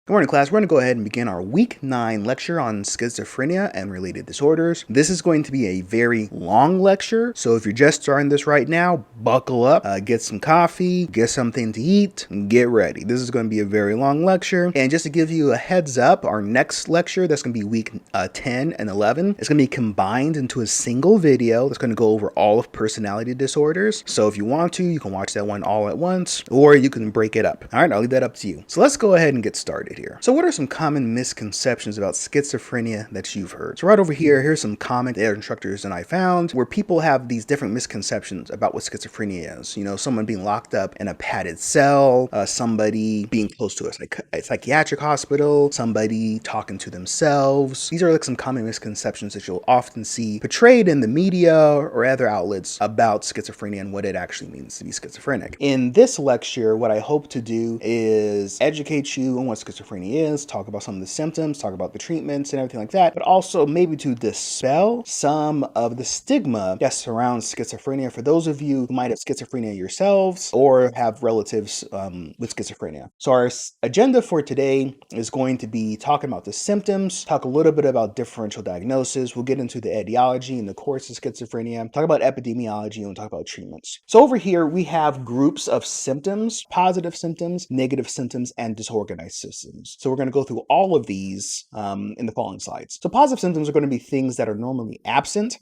Good morning, class. We're going to go ahead and begin our week 9 lecture on schizophrenia and related disorders. This is going to be a very long lecture, so if you're just starting this right now, buckle up, get some coffee, get something to eat, and get ready. This is going to be a very long lecture, and just to give you a heads up, our next lecture, that's going to be week 10 and 11, is going to be combined into a single video that's going to go over all of personality disorders. So if you want to, you can watch that one all at once, or you can break it up. All right, I'll leave that up to you. So let's go ahead and get started here. So what are some common misconceptions about schizophrenia that you've heard? So right over here, here's some common instructors that I found where people have these different misconceptions about what schizophrenia is. You know, someone being locked up in a padded cell, somebody being close to a psychiatric hospital, somebody talking to themselves. These are like some common misconceptions that you'll often see portrayed in the media or other outlets about schizophrenia and what it actually means to be schizophrenic. In this lecture, what I hope to do is educate you on what schizophrenia is, talk about some of the symptoms, talk about the treatments and everything like that, but also maybe to dispel some of the stigma that surrounds schizophrenia for those of you who might have schizophrenia yourselves or have relatives with schizophrenia. So our agenda for today is going to be talking about the symptoms, talk a little bit about differential diagnosis, we'll get into the etiology and the course of schizophrenia, talk about epidemiology, and we'll talk about treatments. So over here we have groups of symptoms: positive symptoms, negative symptoms, and disorganized symptoms. So we're going to go through all of these in the following slides. So positive symptoms are going to be things that are normally absent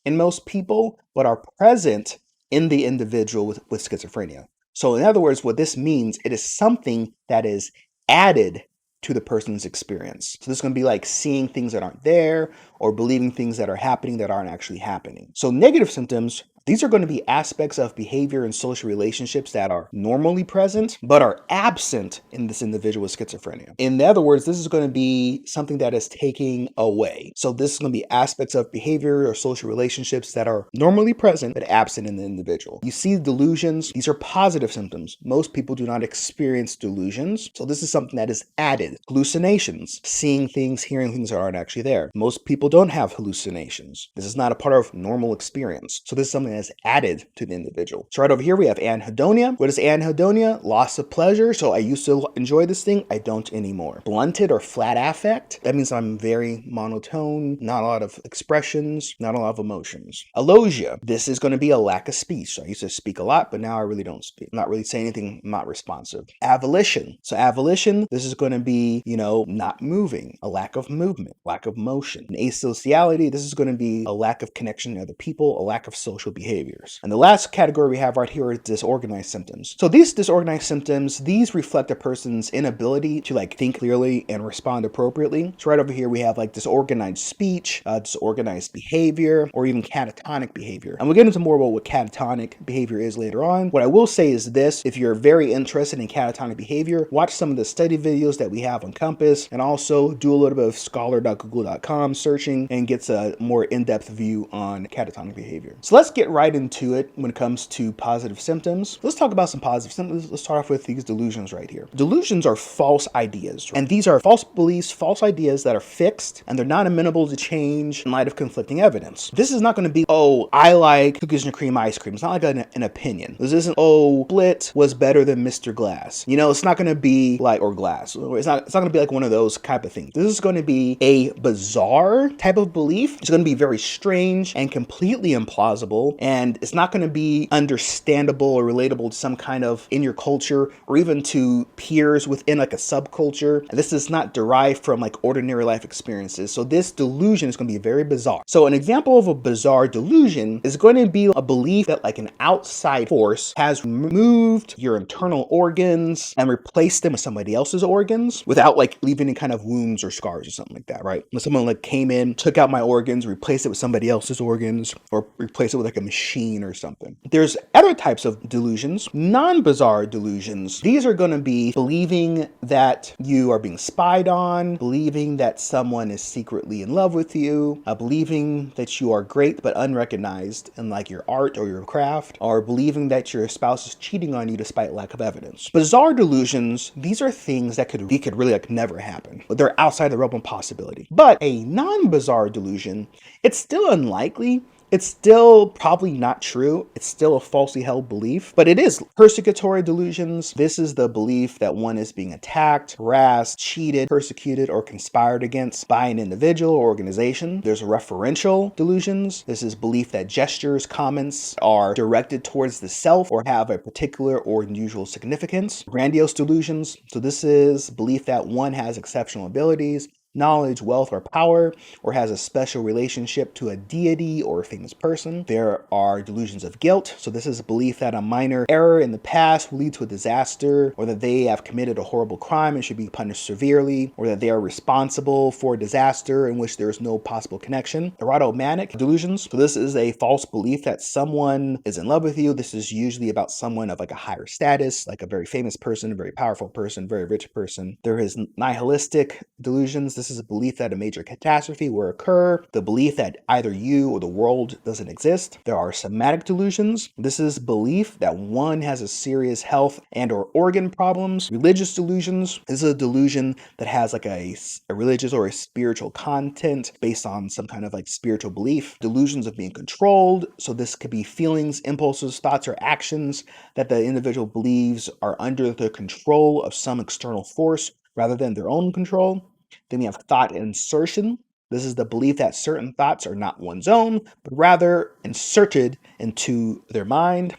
in most people, but are present in the individual with schizophrenia. So in other words, what this means, it is something that is added to the person's experience. So this is going to be like seeing things that aren't there or believing things that are happening that aren't actually happening. So negative symptoms, these are going to be aspects of behavior and social relationships that are normally present, but are absent in this individual with schizophrenia. In other words, this is going to be something that is taking away. So this is going to be aspects of behavior or social relationships that are normally present, but absent in the individual. You see delusions. These are positive symptoms. Most people do not experience delusions. So this is something that is added. Hallucinations, seeing things, hearing things that aren't actually there. Most people don't have hallucinations. This is not a part of normal experience. So this is something that's added to the individual. So right over here we have anhedonia. What is anhedonia? Loss of pleasure. So I used to enjoy this thing, I don't anymore. Blunted or flat affect. That means I'm very monotone, not a lot of expressions, not a lot of emotions. Alogia. This is going to be a lack of speech. So I used to speak a lot, but now I really don't speak. I'm not really saying anything, I'm not responsive. Avolition. So avolition, this is going to be, not moving, a lack of movement, lack of motion. And asociality, this is going to be a lack of connection to other people, a lack of social behaviors. And the last category we have right here is disorganized symptoms. So these disorganized symptoms, these reflect a person's inability to think clearly and respond appropriately. So right over here we have disorganized speech, disorganized behavior, or even catatonic behavior. And we'll get into more about what catatonic behavior is later on. What I will say is this: if you're very interested in catatonic behavior, watch some of the study videos that we have on Compass, and also do a little bit of scholar.google.com searching and gets a more in-depth view on catatonic behavior. So let's get right into it when it comes to positive symptoms. Let's talk about some positive symptoms. Let's start off with these delusions right here. Delusions are false ideas, and these are false beliefs, false ideas that are fixed, and they're not amenable to change in light of conflicting evidence. This is not going to be, oh, I like cookies and cream ice cream. It's not like an opinion. This isn't, oh, Split was better than Mr. Glass. It's not going to be or Glass. It's not going to be like one of those type of things. This is going to be a bizarre type of belief. It's going to be very strange and completely implausible, and it's not going to be understandable or relatable to some kind of in your culture or even to peers within a subculture. This is not derived from ordinary life experiences. So this delusion is going to be very bizarre. So an example of a bizarre delusion is going to be a belief that an outside force has removed your internal organs and replaced them with somebody else's organs without leaving any kind of wounds or scars or something like that, right? When someone came in, took out my organs, replaced it with somebody else's organs, or replaced it with a machine or something. There's other types of delusions, non-bizarre delusions. These are going to be believing that you are being spied on, believing that someone is secretly in love with you, believing that you are great but unrecognized in your art or your craft, or believing that your spouse is cheating on you despite lack of evidence. Bizarre delusions, these are things that could really never happen, but they're outside the realm of possibility. But a non-bizarre delusion, it's still unlikely, It's still probably not true. It's still a falsely held belief, but it is. Persecutory delusions. This is the belief that one is being attacked, harassed, cheated, persecuted, or conspired against by an individual or organization. There's referential delusions. This is belief that gestures, comments are directed towards the self or have a particular or unusual significance. Grandiose delusions. So this is belief that one has exceptional abilities, knowledge, wealth, or power, or has a special relationship to a deity or a famous person. There are delusions of guilt. So this is a belief that a minor error in the past will lead to a disaster, or that they have committed a horrible crime and should be punished severely, or that they are responsible for a disaster in which there is no possible connection. Erotomanic delusions. So this is a false belief that someone is in love with you. This is usually about someone of like a higher status, like a very famous person, a very powerful person, very rich person. There is nihilistic delusions. This is a belief that a major catastrophe will occur, the belief that either you or the world doesn't exist. There are somatic delusions. This is belief that one has a serious health and or organ problems. Religious delusions. This is a delusion that has like a religious or a spiritual content based on some kind of like spiritual belief. Delusions of being controlled. So this could be feelings, impulses, thoughts, or actions that the individual believes are under the control of some external force rather than their own control. Then we have thought insertion. This is the belief that certain thoughts are not one's own, but rather inserted into their mind.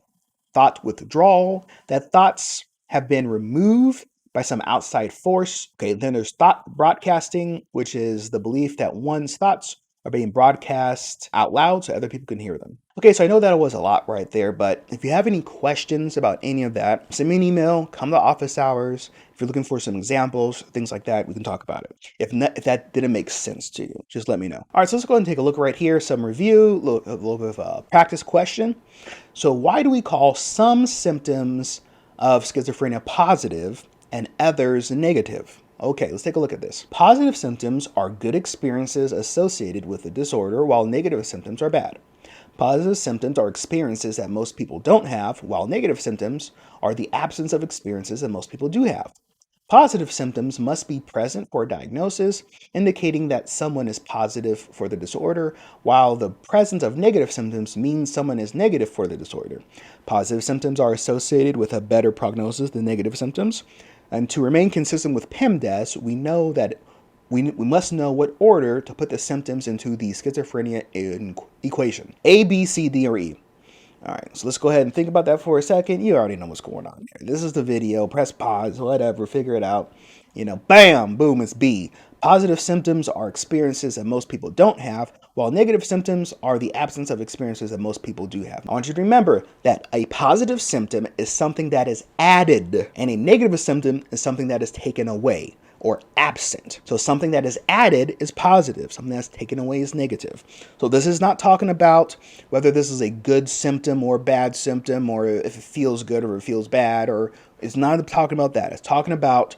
Thought withdrawal, that thoughts have been removed by some outside force. Okay, then there's thought broadcasting, which is the belief that one's thoughts are being broadcast out loud so other people can hear them. Okay, so I know that was a lot right there, but if you have any questions about any of that, send me an email, come to office hours. If you're looking for some examples, things like that, we can talk about it. If that didn't make sense to you, just let me know. All right, so let's go ahead and take a look right here. Some review, a little bit of a practice question. So why do we call some symptoms of schizophrenia positive and others negative? Okay, let's take a look at this. Positive symptoms are good experiences associated with the disorder, while negative symptoms are bad. Positive symptoms are experiences that most people don't have, while negative symptoms are the absence of experiences that most people do have. Positive symptoms must be present for diagnosis, indicating that someone is positive for the disorder, while the presence of negative symptoms means someone is negative for the disorder. Positive symptoms are associated with a better prognosis than negative symptoms. And to remain consistent with PEMDAS, we know that we must know what order to put the symptoms into the schizophrenia equation. A, B, C, D, or E. All right, so let's go ahead and think about that for a second. You already know what's going on here. This is the video. Press pause, whatever, figure it out. Bam, boom, it's B. Positive symptoms are experiences that most people don't have, while negative symptoms are the absence of experiences that most people do have. I want you to remember that a positive symptom is something that is added, and a negative symptom is something that is taken away or absent. So something that is added is positive, something that's taken away is negative. So this is not talking about whether this is a good symptom or bad symptom, or if it feels good or it feels bad, or it's not talking about that. It's talking about,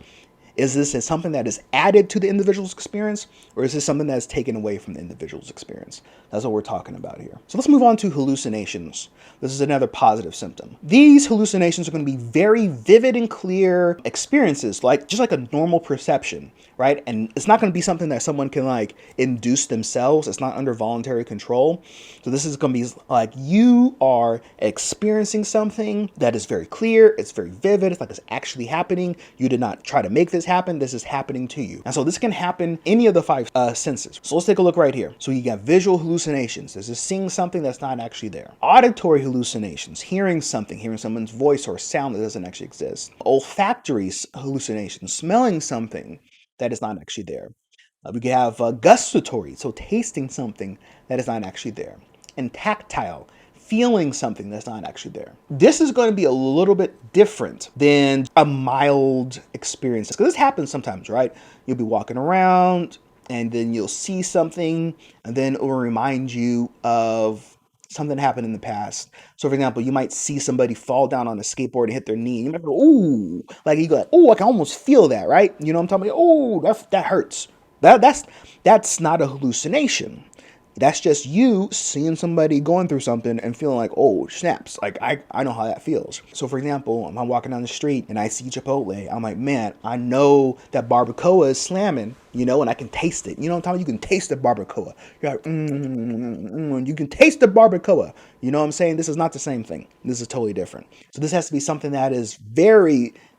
is this something that is added to the individual's experience, or is this something that is taken away from the individual's experience? That's what we're talking about here. So let's move on to hallucinations. This is another positive symptom. These hallucinations are going to be very vivid and clear experiences, just like a normal perception, right? And it's not going to be something that someone can induce themselves. It's not under voluntary control. So this is going to be like you are experiencing something that is very clear. It's very vivid. It's like it's actually happening. You did not try to make this happen. This is happening to you. And so this can happen any of the five senses. So let's take a look right here. So you got visual hallucinations. This is seeing something that's not actually there. Auditory hallucinations, hearing someone's voice or sound that doesn't actually exist. Olfactory hallucinations, smelling something that is not actually there. We can have gustatory, so tasting something that is not actually there. And tactile, feeling something that's not actually there. This is going to be a little bit different than a mild experience. Because this happens sometimes, right? You'll be walking around and then you'll see something and then it will remind you of something happened in the past. So for example, you might see somebody fall down on a skateboard and hit their knee. You might go, ooh, you go, oh, I can almost feel that, right? You know what I'm talking about? Oh, that hurts. That's not a hallucination. That's just you seeing somebody going through something and feeling like, oh, snaps. Like, I know how that feels. So, for example, if I'm walking down the street and I see Chipotle, I'm like, man, I know that barbacoa is slamming, and I can taste it. You know what I'm talking about? You can taste the barbacoa. You're like, you can taste the barbacoa. You know what I'm saying? This is not the same thing. This is totally different. So this has to be something that is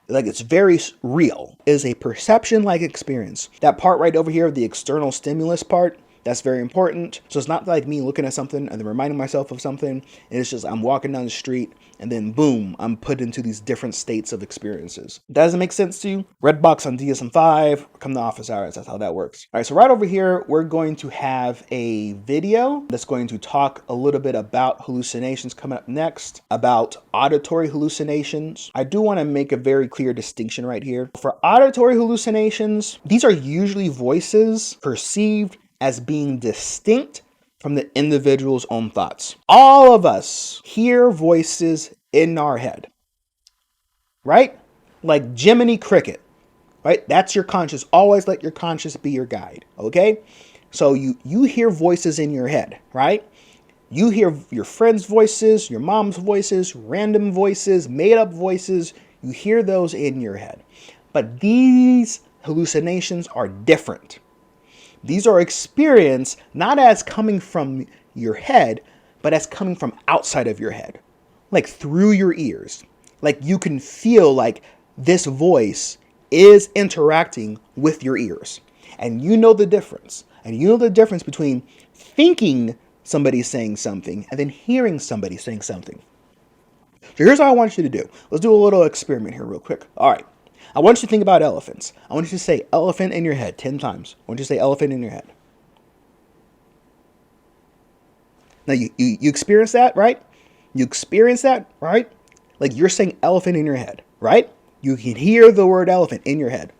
it's very real. It is a perception-like experience. That part right over here, the external stimulus part, that's very important. So it's not like me looking at something and then reminding myself of something. It's just I'm walking down the street and then boom, I'm put into these different states of experiences. Does it make sense to you? Redbox on DSM-5, come to office hours. That's how that works. All right, so right over here, we're going to have a video that's going to talk a little bit about hallucinations coming up next, about auditory hallucinations. I do want to make a very clear distinction right here. For auditory hallucinations, these are usually voices perceived as being distinct from the individual's own thoughts. All of us hear voices in our head, right? Like Jiminy Cricket, right? That's your conscious. Always let your conscious be your guide, okay? So you hear voices in your head, right? You hear your friends' voices, your mom's voices, random voices, made-up voices. You hear those in your head. But these hallucinations are different. These are experienced not as coming from your head, but as coming from outside of your head, like through your ears. Like you can feel like this voice is interacting with your ears. And you know the difference. And you know the difference between thinking somebody's saying something and then hearing somebody saying something. So here's what I want you to do. Let's do a little experiment here real quick. All right. I want you to think about elephants. I want you to say elephant in your head 10 times. I want you to say elephant in your head. Now, you experience that, right? You experience that, right? Like you're saying elephant in your head, right? You can hear the word elephant in your head.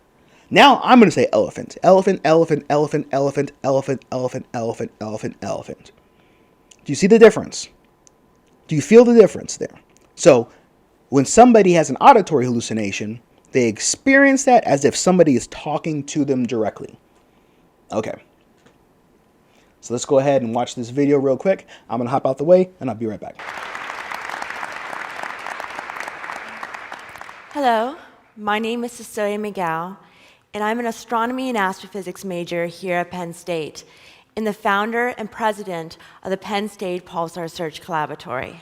Now, I'm going to say elephant. Elephant, elephant, elephant, elephant, elephant, elephant, elephant, elephant, elephant. Do you see the difference? Do you feel the difference there? So, when somebody has an auditory hallucination, they experience that as if somebody is talking to them directly. Okay. So let's go ahead and watch this video real quick. I'm going to hop out the way and I'll be right back. Hello, my name is Cecilia Miguel, and I'm an astronomy and astrophysics major here at Penn State, and the founder and president of the Penn State Pulsar Search Collaboratory.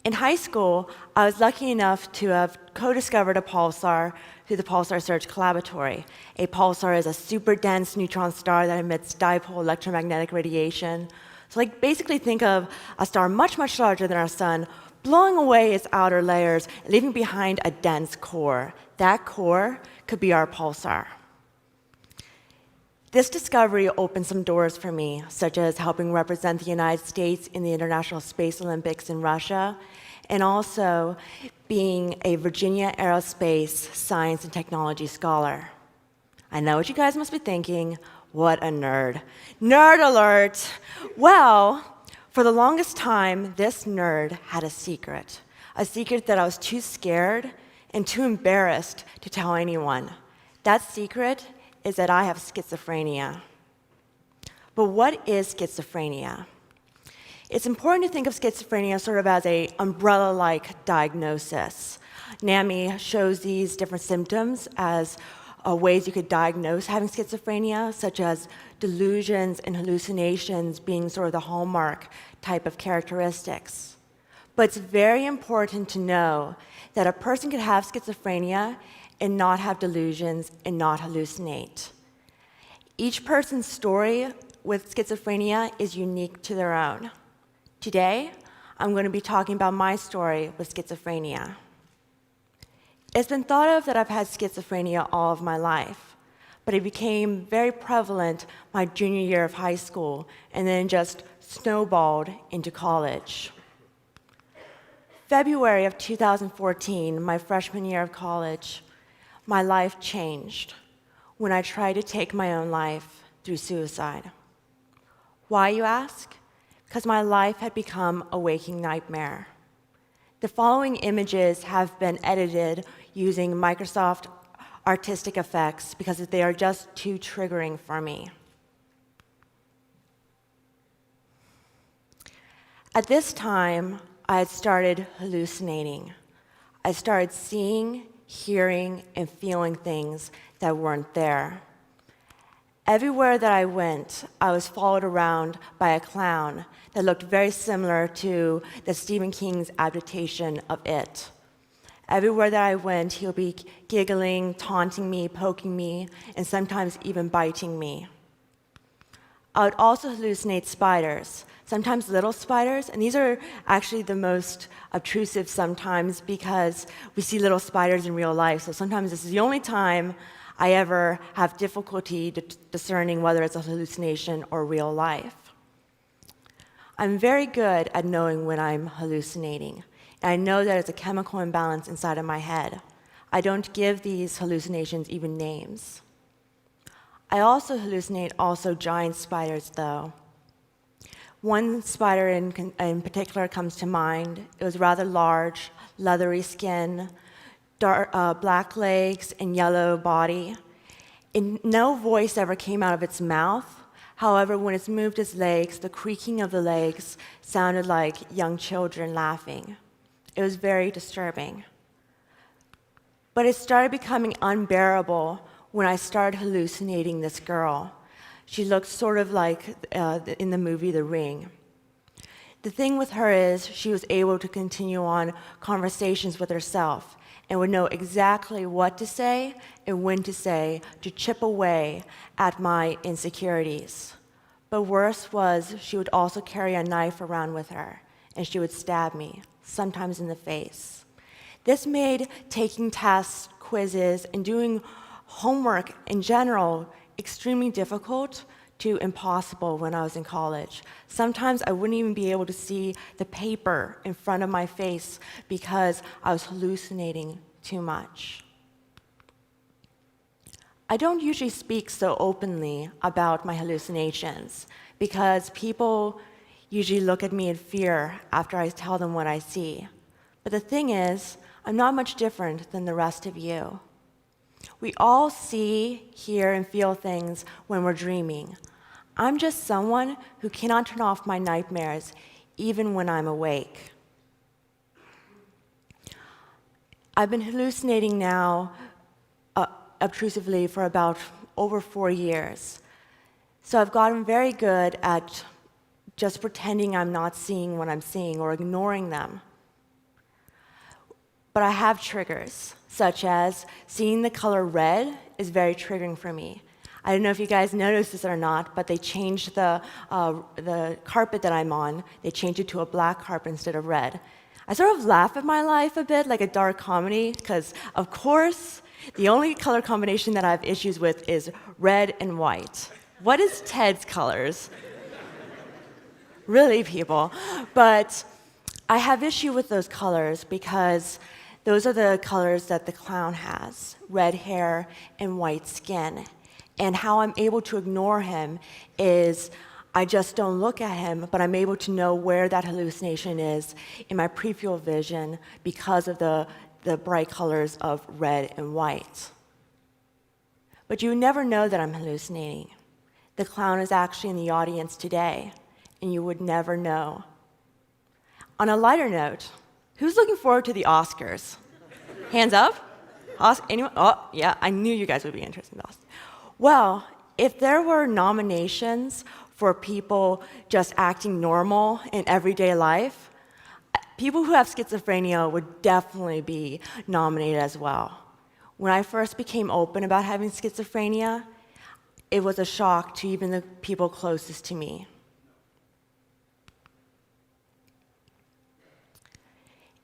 In high school, I was lucky enough to have co-discovered a pulsar through the Pulsar Search Collaboratory. A pulsar is a super dense neutron star that emits dipole electromagnetic radiation. So basically think of a star much, much larger than our sun, blowing away its outer layers, leaving behind a dense core. That core could be our pulsar. This discovery opened some doors for me, such as helping represent the United States in the International Space Olympics in Russia, and also being a Virginia Aerospace Science and Technology Scholar. I know what you guys must be thinking, what a nerd. Nerd alert! Well, for the longest time, this nerd had a secret that I was too scared and too embarrassed to tell anyone. That secret is that I have schizophrenia. But what is schizophrenia? It's important to think of schizophrenia sort of as an umbrella-like diagnosis. NAMI shows these different symptoms as ways you could diagnose having schizophrenia, such as delusions and hallucinations being sort of the hallmark type of characteristics. But it's very important to know that a person could have schizophrenia and not have delusions and not hallucinate. Each person's story with schizophrenia is unique to their own. Today, I'm going to be talking about my story with schizophrenia. It's been thought of that I've had schizophrenia all of my life, but it became very prevalent my junior year of high school and then just snowballed into college. February of 2014, my freshman year of college, my life changed when I tried to take my own life through suicide. Why, you ask? Because my life had become a waking nightmare. The following images have been edited using Microsoft Artistic Effects because they are just too triggering for me. At this time, I had started hallucinating. I started seeing, hearing, and feeling things that weren't there. Everywhere that I went, I was followed around by a clown that looked very similar to the Stephen King's adaptation of It. Everywhere that I went, he would be giggling, taunting me, poking me, and sometimes even biting me. I would also hallucinate spiders, sometimes little spiders, and these are actually the most obtrusive sometimes because we see little spiders in real life, so sometimes this is the only time I ever have difficulty discerning whether it's a hallucination or real life. I'm very good at knowing when I'm hallucinating, and I know that it's a chemical imbalance inside of my head. I don't give these hallucinations even names. I also hallucinate giant spiders, though. One spider in particular comes to mind. It was rather large, leathery skin, dark, black legs, and yellow body. No voice ever came out of its mouth. However, when it moved its legs, the creaking of the legs sounded like young children laughing. It was very disturbing. But it started becoming unbearable when I started hallucinating this girl. She looked sort of like in the movie The Ring. The thing with her is she was able to continue on conversations with herself and would know exactly what to say and when to say to chip away at my insecurities. But worse was she would also carry a knife around with her, and she would stab me, sometimes in the face. This made taking tests, quizzes, and doing homework in general extremely difficult to impossible when I was in college. Sometimes I wouldn't even be able to see the paper in front of my face because I was hallucinating too much. I don't usually speak so openly about my hallucinations because people usually look at me in fear after I tell them what I see. But the thing is, I'm not much different than the rest of you. We all see, hear, and feel things when we're dreaming. I'm just someone who cannot turn off my nightmares even when I'm awake. I've been hallucinating now obtrusively for about over 4 years. So I've gotten very good at just pretending I'm not seeing what I'm seeing or ignoring them. But I have triggers, such as seeing the color red is very triggering for me. I don't know if you guys noticed this or not, but they changed the carpet that I'm on. They changed it to a black carpet instead of red. I sort of laugh at my life a bit, like a dark comedy, because of course, the only color combination that I have issues with is red and white. What is Ted's colors? Really, people? But I have issue with those colors because those are the colors that the clown has, red hair and white skin. And how I'm able to ignore him is I just don't look at him, but I'm able to know where that hallucination is in my peripheral vision because of the bright colors of red and white. But you never know that I'm hallucinating. The clown is actually in the audience today, and you would never know. On a lighter note, who's looking forward to the Oscars? Hands up? Anyone? Oh, yeah, I knew you guys would be interested in the Oscars. Well, if there were nominations for people just acting normal in everyday life, people who have schizophrenia would definitely be nominated as well. When I first became open about having schizophrenia, it was a shock to even the people closest to me.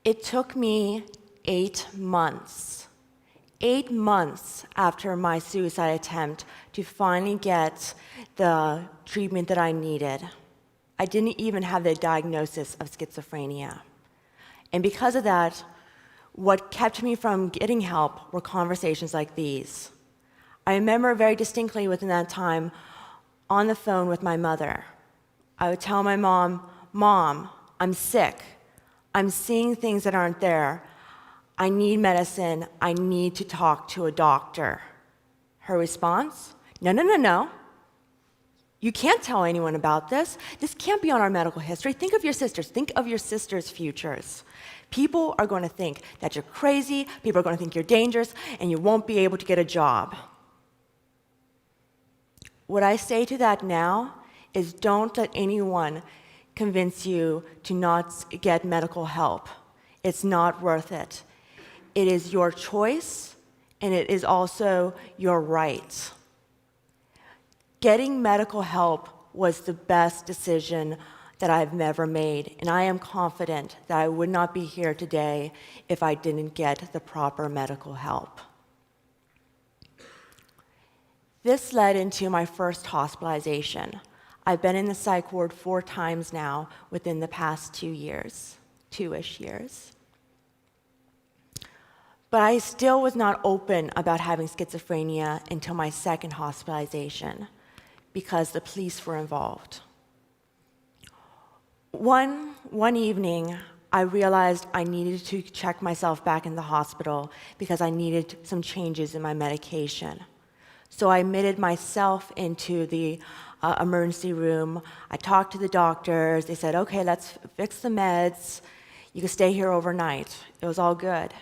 It took me 8 months after my suicide attempt to finally get the treatment that I needed. I didn't even have the diagnosis of schizophrenia. And because of that, what kept me from getting help were conversations like these. I remember very distinctly within that time on the phone with my mother. I would tell my mom, "Mom, I'm sick. I'm seeing things that aren't there. I need medicine. I need to talk to a doctor." Her response? No, no, no, no. You can't tell anyone about this. This can't be on our medical history. Think of your sisters. Think of your sisters' futures. People are going to think that you're crazy, people are going to think you're dangerous, and you won't be able to get a job. What I say to that now is don't let anyone convince you to not get medical help. It's not worth it. It is your choice, and it is also your right. Getting medical help was the best decision that I've ever made, and I am confident that I would not be here today if I didn't get the proper medical help. This led into my first hospitalization. I've been in the psych ward 4 times now within the past 2 years, 2-ish years. But I still was not open about having schizophrenia until my second hospitalization because the police were involved. One evening, I realized I needed to check myself back in the hospital because I needed some changes in my medication. So I admitted myself into the emergency room. I talked to the doctors. They said, okay, let's fix the meds. You can stay here overnight. It was all good.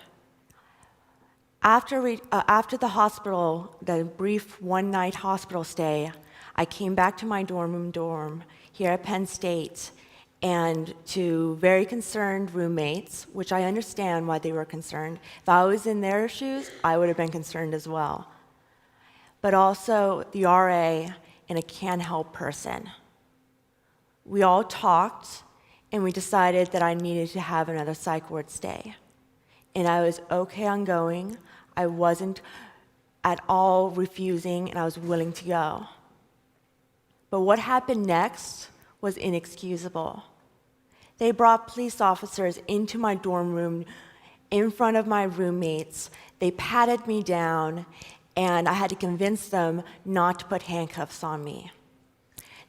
After the hospital, the brief one-night hospital stay, I came back to my dorm here at Penn State, and to very concerned roommates, which I understand why they were concerned. If I was in their shoes, I would have been concerned as well. But also the RA and a can-help person. We all talked, and we decided that I needed to have another psych ward stay. And I was okay on going. I wasn't at all refusing, and I was willing to go. But what happened next was inexcusable. They brought police officers into my dorm room in front of my roommates. They patted me down, and I had to convince them not to put handcuffs on me.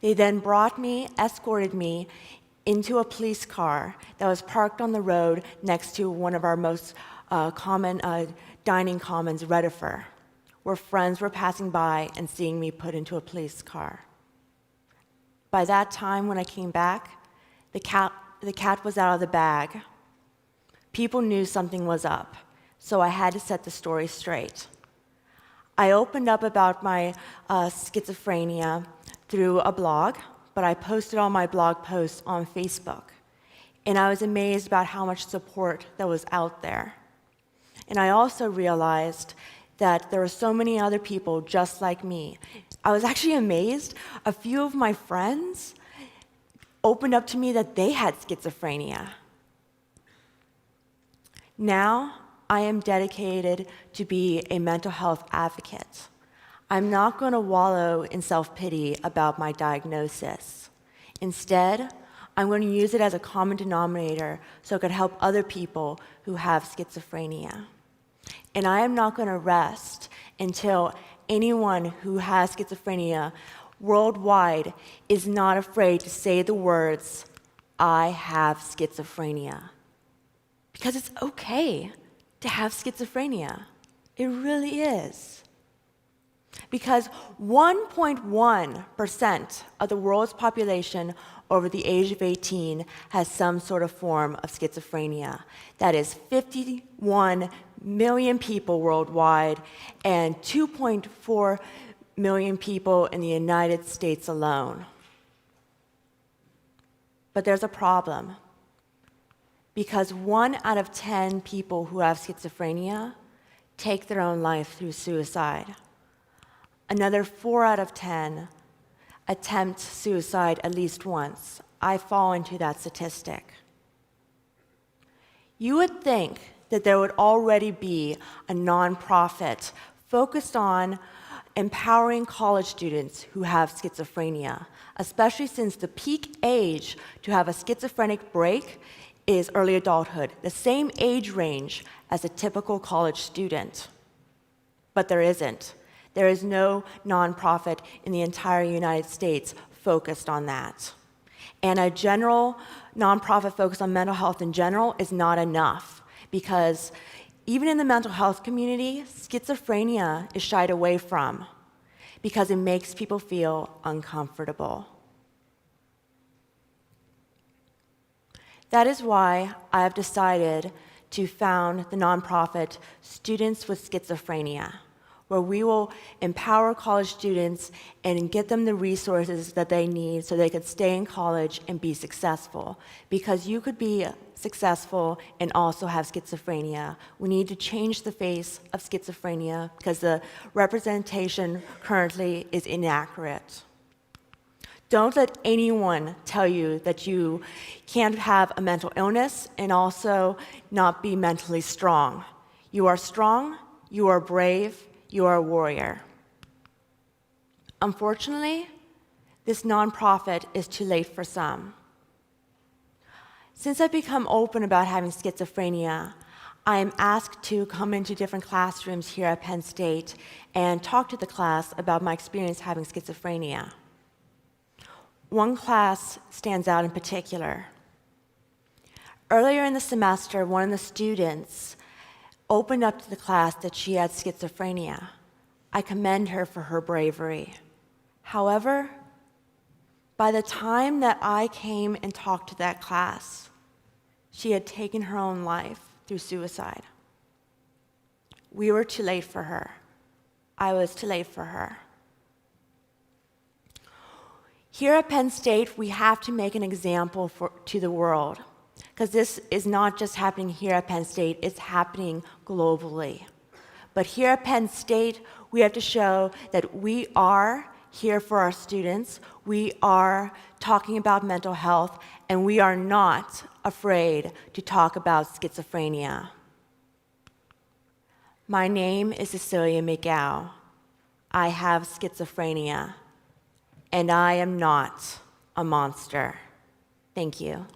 They then escorted me into a police car that was parked on the road next to one of our most common dining commons, Redifer, where friends were passing by and seeing me put into a police car. By that time, when I came back, the cat was out of the bag. People knew something was up, so I had to set the story straight. I opened up about my schizophrenia through a blog, but I posted all my blog posts on Facebook. And I was amazed about how much support that was out there. And I also realized that there were so many other people just like me. I was actually amazed. A few of my friends opened up to me that they had schizophrenia. Now, I am dedicated to be a mental health advocate. I'm not going to wallow in self-pity about my diagnosis. Instead, I'm going to use it as a common denominator so it could help other people who have schizophrenia. And I am not going to rest until anyone who has schizophrenia worldwide is not afraid to say the words, I have schizophrenia. Because it's okay to have schizophrenia. It really is. Because 1.1% of the world's population over the age of 18 has some sort of form of schizophrenia. That is 51 million people worldwide and 2.4 million people in the United States alone. But there's a problem. Because 1 out of 10 people who have schizophrenia take their own life through suicide. Another 4 out of 10 attempt suicide at least once. I fall into that statistic. You would think that there would already be a nonprofit focused on empowering college students who have schizophrenia, especially since the peak age to have a schizophrenic break is early adulthood, the same age range as a typical college student. But there isn't. There is no nonprofit in the entire United States focused on that. And a general nonprofit focus on mental health in general is not enough, because even in the mental health community, schizophrenia is shied away from. because it makes people feel uncomfortable. That is why I have decided to found the nonprofit Students with Schizophrenia, where we will empower college students and get them the resources that they need so they could stay in college and be successful. Because you could be successful and also have schizophrenia. We need to change the face of schizophrenia because the representation currently is inaccurate. Don't let anyone tell you that you can't have a mental illness and also not be mentally strong. You are strong, you are brave, you are a warrior. Unfortunately, this nonprofit is too late for some. Since I've become open about having schizophrenia, I am asked to come into different classrooms here at Penn State and talk to the class about my experience having schizophrenia. One class stands out in particular. Earlier in the semester, one of the students opened up to the class that she had schizophrenia. I commend her for her bravery. However, by the time that I came and talked to that class, she had taken her own life through suicide. We were too late for her. I was too late for her. Here at Penn State, we have to make an example to the world, because this is not just happening here at Penn State, it's happening globally. But here at Penn State, we have to show that we are here for our students, we are talking about mental health, and we are not afraid to talk about schizophrenia. My name is Cecilia McGow. I have schizophrenia. And I am not a monster. Thank you.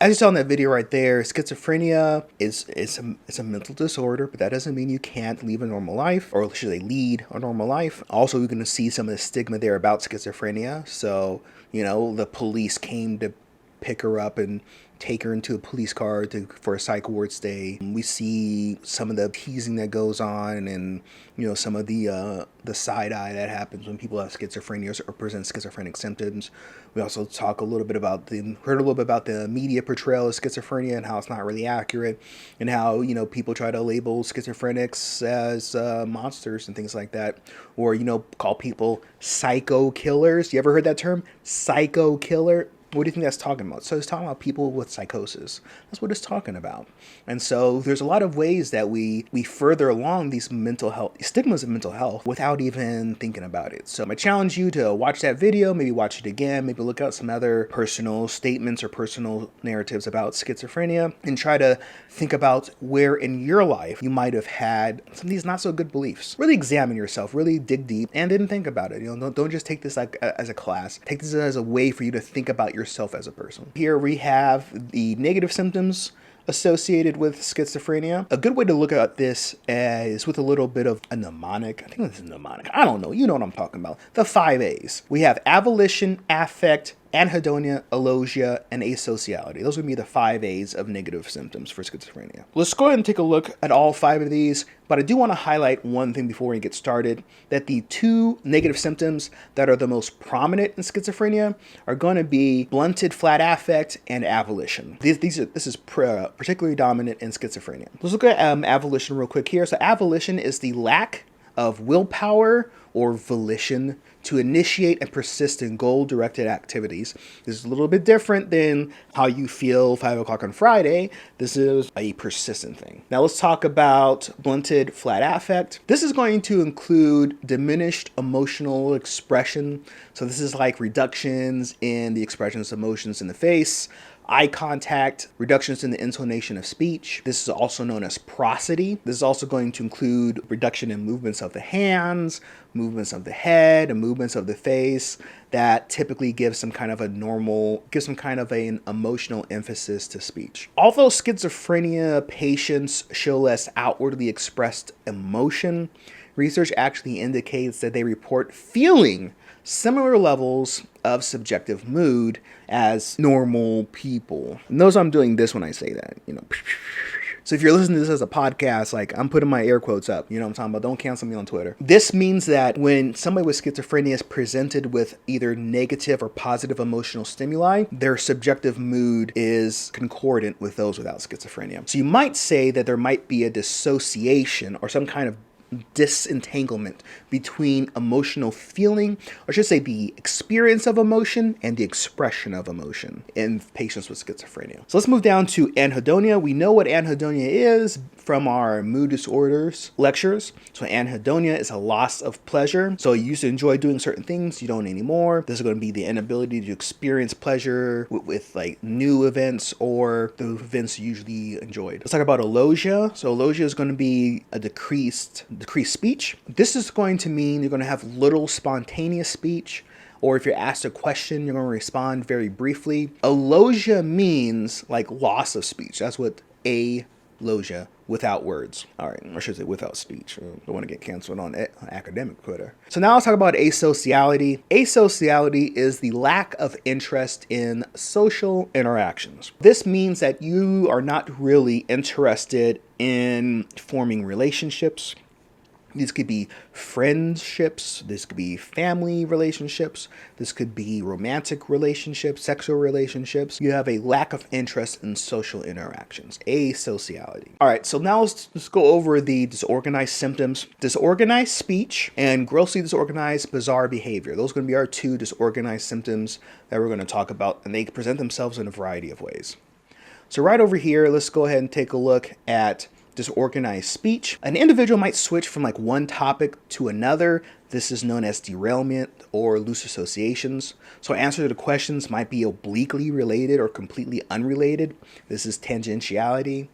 As you saw in that video right there, schizophrenia is a mental disorder, but that doesn't mean you can't live a normal life, or should they lead a normal life. Also, you're going to see some of the stigma there about schizophrenia. So, the police came to pick her up and take her into a police car for a psych ward stay. We see some of the teasing that goes on, and some of the side eye that happens when people have schizophrenia or present schizophrenic symptoms. We also heard a little bit about the media portrayal of schizophrenia and how it's not really accurate, and how people try to label schizophrenics as monsters and things like that, or call people psycho killers. You ever heard that term, psycho killer? What do you think that's talking about? So it's talking about people with psychosis. That's what it's talking about. And so there's a lot of ways that we further along these mental health, stigmas of mental health without even thinking about it. So I challenge you to watch that video, maybe watch it again, maybe look at some other personal statements or personal narratives about schizophrenia, and try to think about where in your life you might have had some of these not so good beliefs. Really examine yourself, really dig deep, and then think about it. Don't just take this like as a class. Take this as a way for you to think about yourself as a person. Here we have the negative symptoms associated with schizophrenia. A good way to look at this is with a little bit of a mnemonic. I think this is a mnemonic. I don't know. You know what I'm talking about. The 5 A's. We have avolition, affect, anhedonia, alogia, and asociality. Those would be the 5 A's of negative symptoms for schizophrenia. Let's go ahead and take a look at all 5 of these, but I do want to highlight one thing before we get started, that the 2 negative symptoms that are the most prominent in schizophrenia are going to be blunted flat affect and avolition. This is particularly dominant in schizophrenia. Let's look at avolition real quick here. So avolition is the lack of willpower or volition to initiate and persist in goal-directed activities. This is a little bit different than how you feel 5 o'clock on Friday. This is a persistent thing. Now let's talk about blunted flat affect. This is going to include diminished emotional expression. So this is like reductions in the expressions of emotions in the face, eye contact, reductions in the intonation of speech. This is also known as prosody. This is also going to include reduction in movements of the hands, movements of the head, and movements of the face that typically give some kind of an emotional emphasis to speech. Although schizophrenia patients show less outwardly expressed emotion, research actually indicates that they report feeling similar levels of subjective mood as normal people. Notice I'm doing this when I say that, So if you're listening to this as a podcast, like I'm putting my air quotes up, you know what I'm talking about? Don't cancel me on Twitter. This means that when somebody with schizophrenia is presented with either negative or positive emotional stimuli, their subjective mood is concordant with those without schizophrenia. So you might say that there might be a dissociation or some kind of disentanglement between emotional feeling, or I should say the experience of emotion and the expression of emotion in patients with schizophrenia. So let's move down to anhedonia. We know what anhedonia is from our mood disorders lectures. So anhedonia is a loss of pleasure. So you used to enjoy doing certain things, you don't anymore. This is going to be the inability to experience pleasure with like new events or the events you usually enjoyed. Let's talk about alogia. So alogia is going to be a decreased speech. This is going to mean you're going to have little spontaneous speech, or if you're asked a question, you're going to respond very briefly. Alogia means like loss of speech. That's what alogia, without words. All right, I should say without speech. I don't want to get canceled on academic Twitter. So now let's talk about asociality. Asociality is the lack of interest in social interactions. This means that you are not really interested in forming relationships. These could be friendships, this could be family relationships, this could be romantic relationships, sexual relationships. You have a lack of interest in social interactions, asociality. All right, so now let's go over the disorganized symptoms. Disorganized speech and grossly disorganized bizarre behavior. Those are going to be our two disorganized symptoms that we're going to talk about, and they present themselves in a variety of ways. So right over here, let's go ahead and take a look at disorganized speech. An individual might switch from like one topic to another. This is known as derailment or loose associations. So answer to the questions might be obliquely related or completely unrelated. This is tangentiality.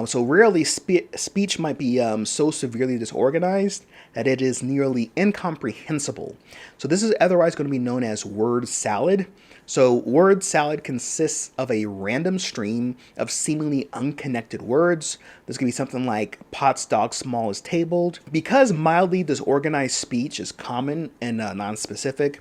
So rarely speech might be so severely disorganized that it is nearly incomprehensible. So this is otherwise going to be known as word salad. So word salad consists of a random stream of seemingly unconnected words. This could be something like pots, dogs, small is tabled. Because mildly disorganized speech is common and nonspecific,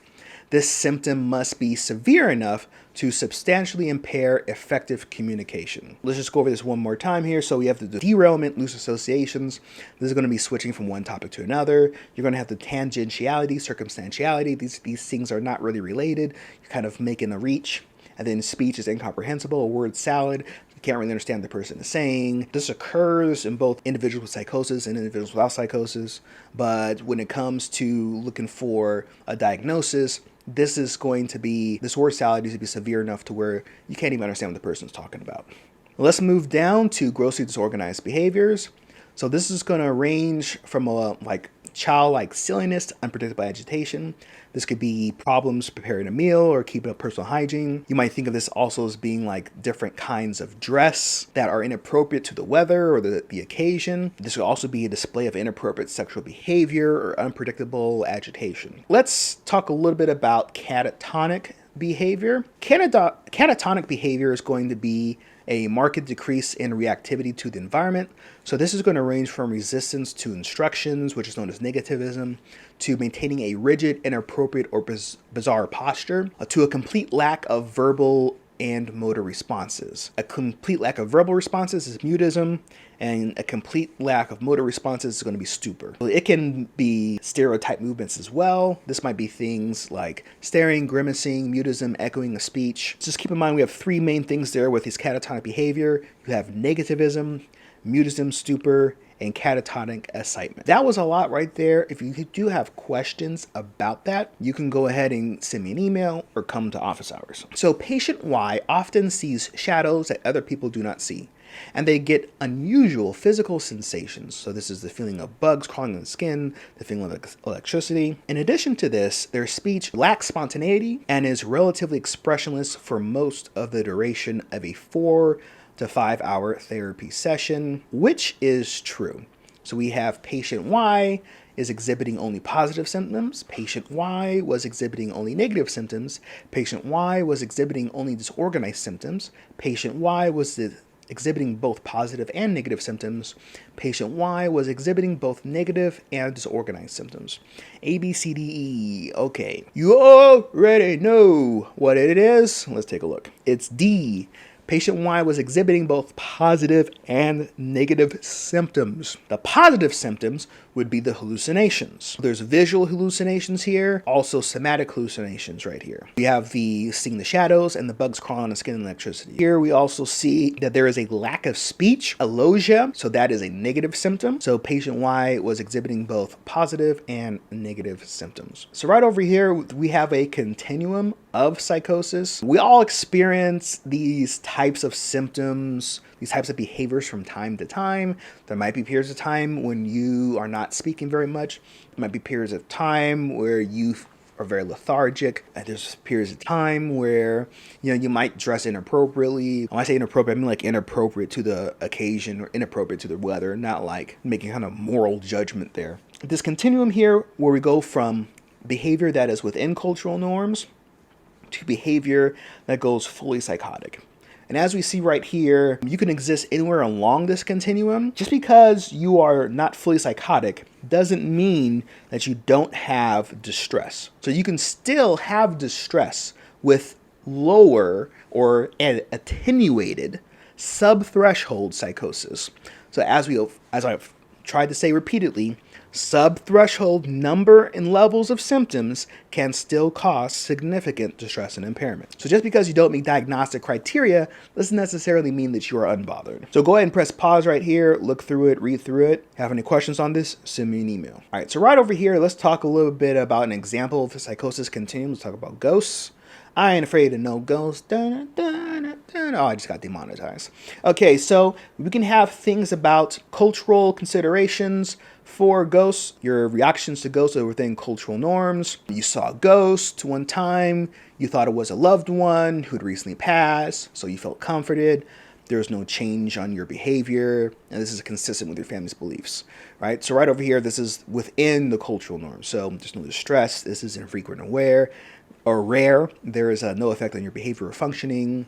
this symptom must be severe enough to substantially impair effective communication. Let's just go over this one more time here. So we have the derailment, loose associations. This is going to be switching from one topic to another. You're going to have the tangentiality, circumstantiality. These things are not really related. You're kind of making a reach. And then speech is incomprehensible, a word salad. You can't really understand what the person is saying. This occurs in both individuals with psychosis and individuals without psychosis. But when it comes to looking for a diagnosis, this word salad needs to be severe enough to where you can't even understand what the person's talking about. Let's move down to grossly disorganized behaviors. So this is going to range from childlike silliness to unpredictable agitation. This could be problems preparing a meal or keeping up personal hygiene. You might think of this also as being like different kinds of dress that are inappropriate to the weather or the occasion. This could also be a display of inappropriate sexual behavior or unpredictable agitation. Let's talk a little bit about catatonic behavior. Catatonic behavior is going to be a marked decrease in reactivity to the environment. So this is going to range from resistance to instructions, which is known as negativism, to maintaining a rigid, inappropriate, or bizarre posture, to a complete lack of verbal and motor responses. A complete lack of verbal responses is mutism, and a complete lack of motor responses is going to be stupor. It can be stereotype movements as well. This might be things like staring, grimacing, mutism, echoing a speech. Just keep in mind we have three main things there with this catatonic behavior. You have negativism, mutism, stupor, and catatonic excitement. That was a lot right there. If you do have questions about that, you can go ahead and send me an email or come to office hours. So patient Y often sees shadows that other people do not see, and they get unusual physical sensations. So this is the feeling of bugs crawling on the skin, the feeling of electricity. In addition to this, their speech lacks spontaneity and is relatively expressionless for most of the duration of a 4 to 5 hour therapy session, which is true. So we have patient Y is exhibiting only positive symptoms. Patient Y was exhibiting only negative symptoms. Patient Y was exhibiting only disorganized symptoms. Patient Y was exhibiting both positive and negative symptoms. Patient Y was exhibiting both negative and disorganized symptoms. A, B, C, D, E. Okay, you already know what it is. Let's take a look. It's D. Patient Y was exhibiting both positive and negative symptoms. The positive symptoms would be the hallucinations. There's visual hallucinations here, also somatic hallucinations right here. We have the seeing the shadows and the bugs crawling on the skin and electricity. Here we also see that there is a lack of speech, alogia, so that is a negative symptom. So patient Y was exhibiting both positive and negative symptoms. So right over here, we have a continuum of psychosis. We all experience these types of symptoms, these types of behaviors from time to time. There might be periods of time when you are not speaking very much. There might be periods of time where you are very lethargic. And there's periods of time where, you might dress inappropriately. When I say inappropriate, I mean like inappropriate to the occasion or inappropriate to the weather, not like making kind of moral judgment there. This continuum here where we go from behavior that is within cultural norms to behavior that goes fully psychotic. And as we see right here, you can exist anywhere along this continuum. Just because you are not fully psychotic doesn't mean that you don't have distress. So you can still have distress with lower or attenuated subthreshold psychosis. So as I've tried to say repeatedly, subthreshold number and levels of symptoms can still cause significant distress and impairment. So just because you don't meet diagnostic criteria doesn't necessarily mean that you are unbothered. So go ahead and press pause right here, look through it, read through it. Have any questions on this, send me an email. All right, so right over here, let's talk a little bit about an example of the psychosis continuum. Let's talk about ghosts. I ain't afraid of no ghosts. Dun, dun, dun, dun. Oh, I just got demonetized. Okay, so we can have things about cultural considerations for ghosts. Your reactions to ghosts are within cultural norms. You saw a ghost one time. You thought it was a loved one who had recently passed, so you felt comforted. There's no change on your behavior, and this is consistent with your family's beliefs, right? So right over here, this is within the cultural norms. So there's no distress. This is infrequent or rare. There is no effect on your behavior or functioning.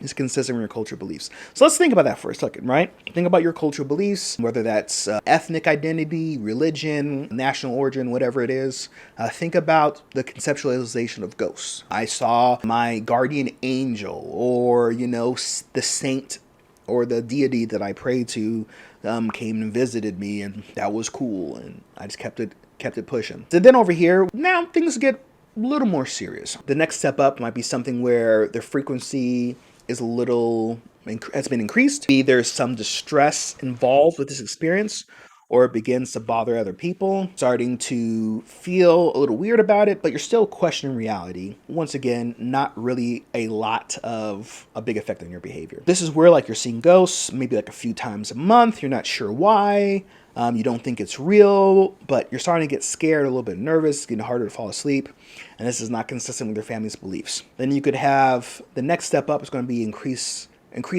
It's consistent with your cultural beliefs. So let's think about that for a second, right? Think about your cultural beliefs, whether that's ethnic identity, religion, national origin, whatever it is. Think about the conceptualization of ghosts. I saw my guardian angel, or, the saint or the deity that I pray to came and visited me, and that was cool, and I just kept it pushing. So then over here, now things get a little more serious. The next step up might be something where the frequency is has been increased. Maybe there's some distress involved with this experience, or it begins to bother other people, starting to feel a little weird about it, but you're still questioning reality. Once again, not really a lot of a big effect on your behavior. This is where you're seeing ghosts, maybe a few times a month. You're not sure why. You don't think it's real, but you're starting to get scared, a little bit nervous, it's getting harder to fall asleep, and this is not consistent with your family's beliefs. Then you could have the next step up is going to be increase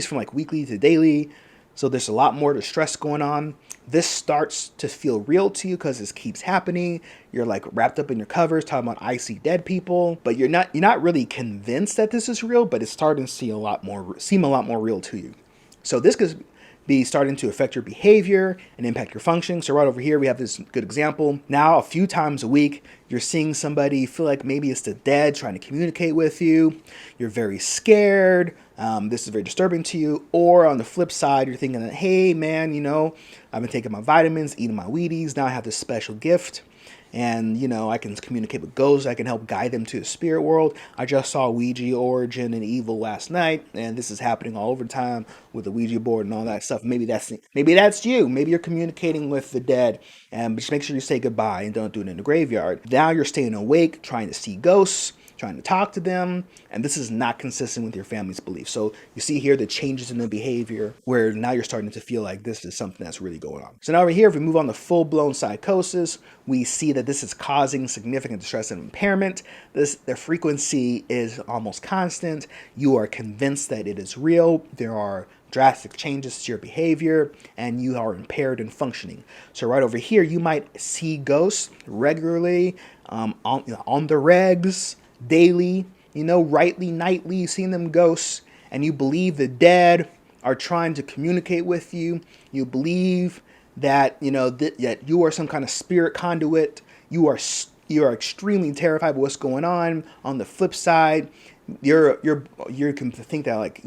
from weekly to daily. So there's a lot more distress going on. This starts to feel real to you because this keeps happening. You're wrapped up in your covers talking about I see dead people, but you're not really convinced that this is real, but it's starting to seem a lot more real to you. So this could be starting to affect your behavior and impact your functioning. So right over here, we have this good example. Now, a few times a week, you're seeing somebody feel like maybe it's the dead trying to communicate with you. You're very scared. This is very disturbing to you. Or on the flip side, you're thinking that, hey, man, I've been taking my vitamins, eating my Wheaties. Now I have this special gift. And, I can communicate with ghosts. I can help guide them to the spirit world. I just saw Ouija Origin and Evil last night, and this is happening all over time with the Ouija board and all that stuff. Maybe that's you. Maybe you're communicating with the dead, and just make sure you say goodbye and don't do it in the graveyard. Now you're staying awake, trying to see ghosts, trying to talk to them, and this is not consistent with your family's beliefs. So you see here the changes in the behavior where now you're starting to feel like this is something that's really going on. So now over here, if we move on to full-blown psychosis, we see that this is causing significant distress and impairment. The frequency is almost constant. You are convinced that it is real. There are drastic changes to your behavior, and you are impaired in functioning. So right over here, you might see ghosts regularly, on the regs, daily, rightly, nightly, seeing them ghosts, and you believe the dead are trying to communicate with you. You believe that, that you are some kind of spirit conduit. You are extremely terrified of what's going on. On the flip side, you can think that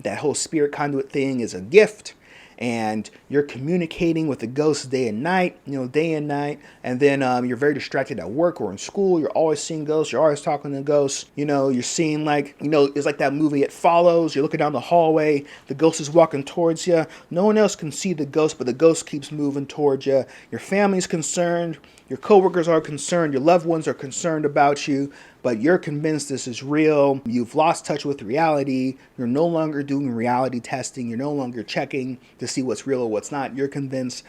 that whole spirit conduit thing is a gift, and you're communicating with the ghosts day and night, day and night, and then you're very distracted at work or in school. You're always seeing ghosts. You're always talking to ghosts. You're seeing it's like that movie It Follows. You're looking down the hallway. The ghost is walking towards you. No one else can see the ghost, but the ghost keeps moving towards you. Your family's concerned. Your coworkers are concerned. Your loved ones are concerned about you, but you're convinced this is real. You've lost touch with reality. You're no longer doing reality testing. You're no longer checking to see what's real or what's not. You're convinced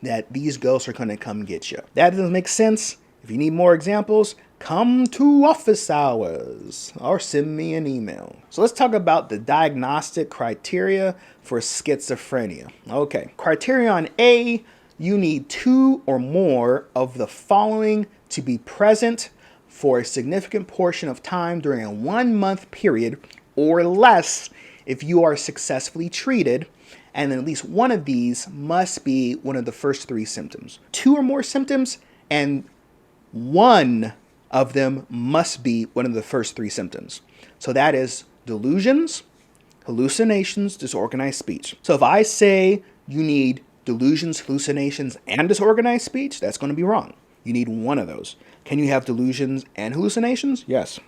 that these ghosts are going to come get you. That doesn't make sense. If you need more examples, come to office hours or send me an email. So let's talk about the diagnostic criteria for schizophrenia. Okay, criterion A, you need 2 or more of the following to be present for a significant portion of time during a 1-month period or less if you are successfully treated, and at least one of these must be one of the first 3 symptoms. 2 or more symptoms, and one of them must be one of the first 3 symptoms. So that is delusions, hallucinations, disorganized speech. So if I say you need delusions, hallucinations, and disorganized speech, that's going to be wrong. You need one of those. Can you have delusions and hallucinations? Yes.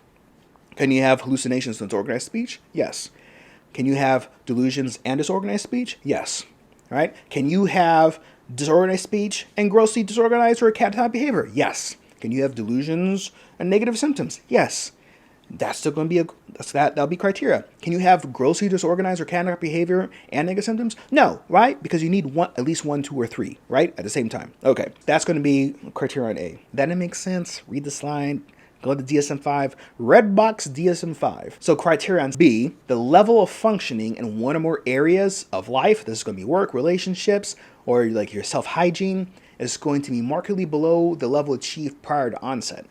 Can you have hallucinations and disorganized speech? Yes. Can you have delusions and disorganized speech? Yes. All right. Can you have disorganized speech and grossly disorganized or catatonic behavior? Yes. Can you have delusions and negative symptoms? Yes. That's still going to be that'll be criteria. Can you have grossly disorganized or catatonic behavior and negative symptoms? No, right? Because you need at least 1, 2, or 3, right? At the same time. Okay, that's going to be criterion A. That makes sense. Read the slide. Go to DSM-5, red box DSM-5. So criterion B, the level of functioning in one or more areas of life, this is going to be work, relationships, or like your self-hygiene, is going to be markedly below the level achieved prior to onset.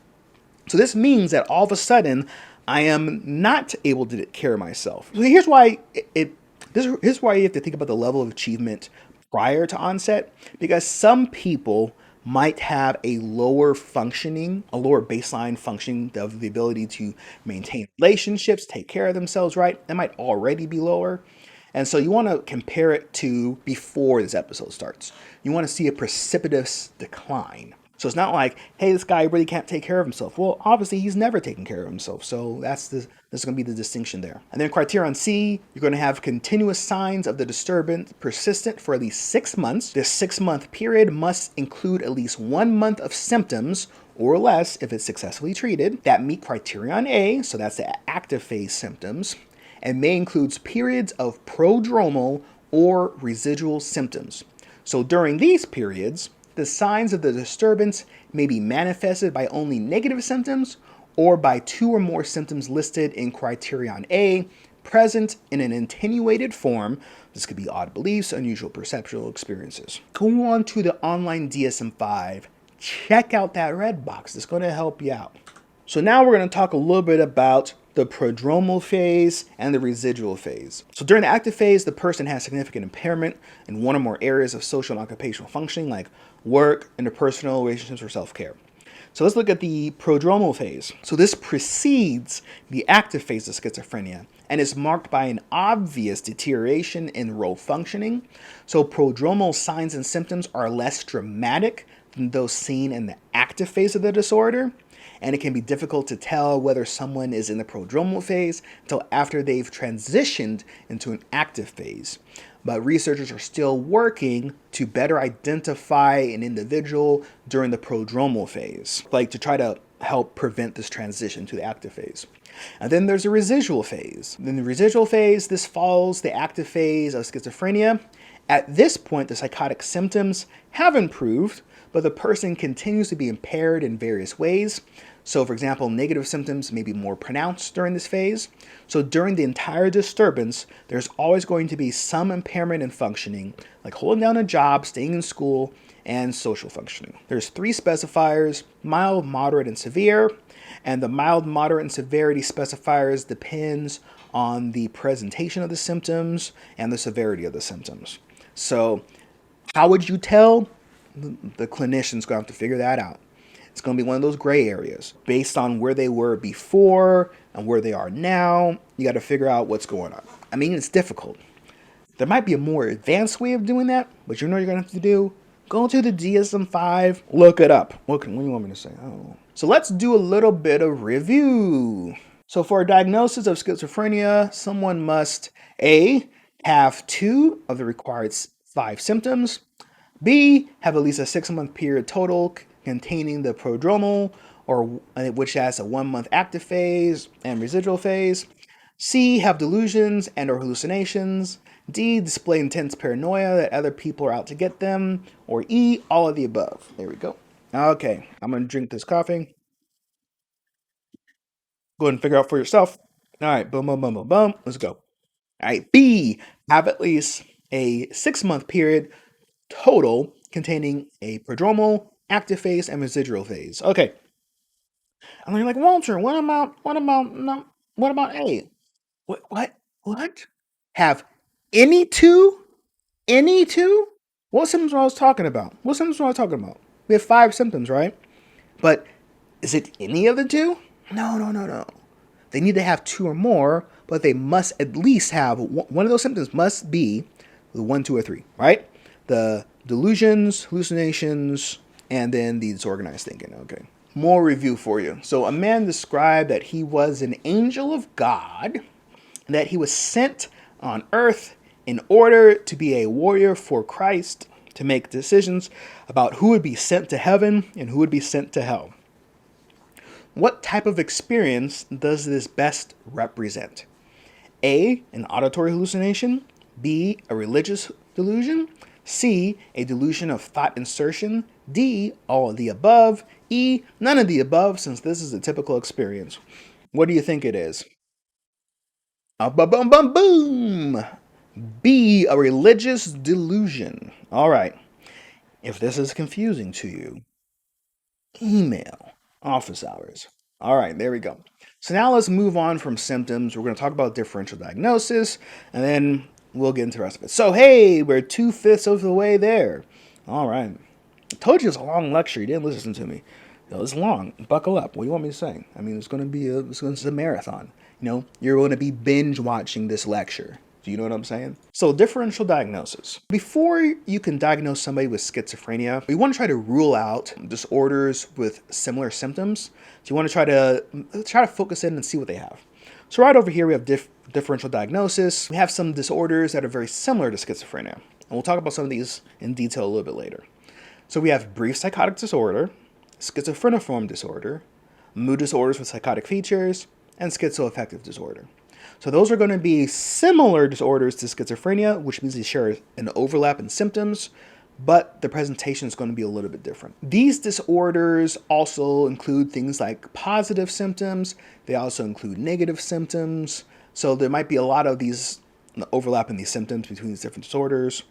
So this means that all of a sudden, I am not able to take care of myself. So here's why here's why you have to think about the level of achievement prior to onset, because some people might have a lower baseline functioning of the ability to maintain relationships, take care of themselves, right? It might already be lower. And so you want to compare it to before this episode starts. You want to see a precipitous decline. So it's not like, hey, this guy really can't take care of himself. Well, obviously, he's never taken care of himself. So this is going to be the distinction there. And then criterion C, you're going to have continuous signs of the disturbance persistent for at least 6 months. This 6-month period must include at least 1 month of symptoms or less if it's successfully treated that meet criterion A, so that's the active phase symptoms, and may include periods of prodromal or residual symptoms. So during these periods, the signs of the disturbance may be manifested by only negative symptoms or by 2 or more symptoms listed in criterion A, present in an attenuated form. This could be odd beliefs, unusual perceptual experiences. Go on to the online DSM-5. Check out that red box. It's going to help you out. So now we're going to talk a little bit about the prodromal phase and the residual phase. So during the active phase, the person has significant impairment in one or more areas of social and occupational functioning like work, interpersonal relationships, or self-care. So let's look at the prodromal phase. So this precedes the active phase of schizophrenia and is marked by an obvious deterioration in role functioning. So prodromal signs and symptoms are less dramatic than those seen in the active phase of the disorder. And it can be difficult to tell whether someone is in the prodromal phase until after they've transitioned into an active phase. But researchers are still working to better identify an individual during the prodromal phase, like to try to help prevent this transition to the active phase. And then there's a residual phase. In the residual phase, this follows the active phase of schizophrenia. At this point, the psychotic symptoms have improved, but the person continues to be impaired in various ways. So, for example, negative symptoms may be more pronounced during this phase. So during the entire disturbance, there's always going to be some impairment in functioning, like holding down a job, staying in school, and social functioning. There's 3 specifiers: mild, moderate, and severe. And the mild, moderate, and severity specifiers depends on the presentation of the symptoms and the severity of the symptoms. So how would you tell? The clinician's going to have to figure that out. It's going to be one of those gray areas based on where they were before and where they are now. You got to figure out what's going on. I mean, it's difficult. There might be a more advanced way of doing that, but you know what you're going to have to do? Go to the DSM-5, look it up. What do you want me to say? Oh. So let's do a little bit of review. So for a diagnosis of schizophrenia, someone must A, have 2 of the required 5 symptoms, B, have at least a 6-month period total containing the prodromal, or which has a 1-month active phase and residual phase, C, have delusions and or hallucinations, D, display intense paranoia that other people are out to get them, or E, all of the above. There we go. Okay, I'm going to drink this coffee. Go ahead and figure out for yourself. All right, boom, boom, boom, boom, boom. Let's go. All right, B, have at least a 6-month period total containing a prodromal, active phase, and residual phase. Okay. And you're like, Walter, what about A? What? Have any two? Any two? What symptoms were I was talking about? We have 5 symptoms, right? But is it any of the 2? No. They need to have 2 or more, but they must at least have one of those symptoms must be the 1, 2, or 3, right? The delusions, hallucinations, and then the disorganized thinking. Okay. More review for you. So a man described that he was an angel of God, that he was sent on earth in order to be a warrior for Christ, to make decisions about who would be sent to heaven and who would be sent to hell. What type of experience does this best represent? A, an auditory hallucination, B, a religious delusion, C, a delusion of thought insertion, D, all of the above, E, none of the above, since this is a typical experience. What do you think it is? Boom! B, a religious delusion. All right. If this is confusing to you, email office hours. All right, there we go. So now let's move on from symptoms. We're going to talk about differential diagnosis, and then we'll get into the rest of it. So, hey, we're 2/5 of the way there. All right. I told you it's a long lecture. You didn't listen to me. It's long. Buckle up. What do you want me to say? I mean, it's going to be a marathon. You're going to be binge watching this lecture. Do you know what I'm saying? So differential diagnosis. Before you can diagnose somebody with schizophrenia, we want to try to rule out disorders with similar symptoms. So you want to try to focus in and see what they have. So right over here, we have differential diagnosis. We have some disorders that are very similar to schizophrenia. And we'll talk about some of these in detail a little bit later. So we have brief psychotic disorder, schizophreniform disorder, mood disorders with psychotic features, and schizoaffective disorder. So those are going to be similar disorders to schizophrenia, which means they share an overlap in symptoms, but the presentation is going to be a little bit different. These disorders also include things like positive symptoms. They also include negative symptoms. So there might be a lot of these overlap in these symptoms between these different disorders.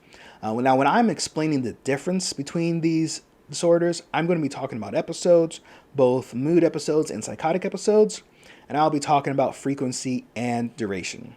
Now, when I'm explaining the difference between these disorders, I'm going to be talking about episodes, both mood episodes and psychotic episodes. And I'll be talking about frequency and duration.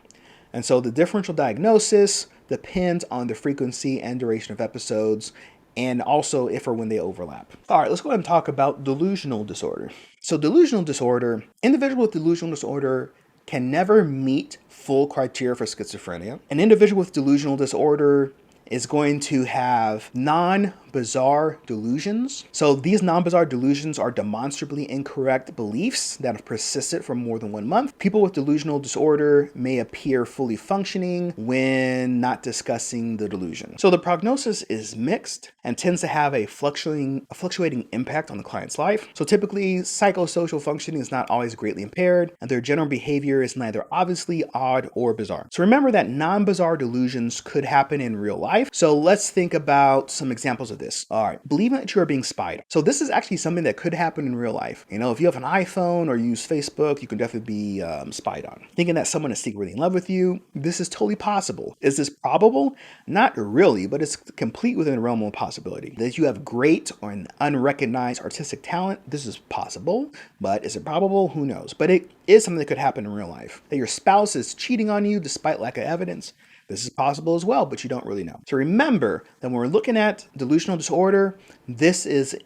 And so the differential diagnosis depends on the frequency and duration of episodes, and also if or when they overlap. All right, let's go ahead and talk about delusional disorder. So delusional disorder, individual with delusional disorder can never meet full criteria for schizophrenia. An individual with delusional disorder is going to have non-bizarre delusions. So these non-bizarre delusions are demonstrably incorrect beliefs that have persisted for more than 1 month. People with delusional disorder may appear fully functioning when not discussing the delusion. So the prognosis is mixed and tends to have a fluctuating impact on the client's life. So typically, psychosocial functioning is not always greatly impaired, and their general behavior is neither obviously odd or bizarre. So remember that non-bizarre delusions could happen in real life. So let's think about some examples of this. All right, believing that you are being spied. So this is actually something that could happen in real life. If you have an iPhone or use Facebook, you can definitely be spied on. Thinking that someone is secretly in love with you, this is totally possible. Is this probable? Not really, but it's complete within the realm of possibility. That you have great or an unrecognized artistic talent, this is possible, but is it probable? Who knows? But it is something that could happen in real life. That your spouse is cheating on you despite lack of evidence, this is possible as well, but you don't really know. So remember that when we're looking at delusional disorder, this is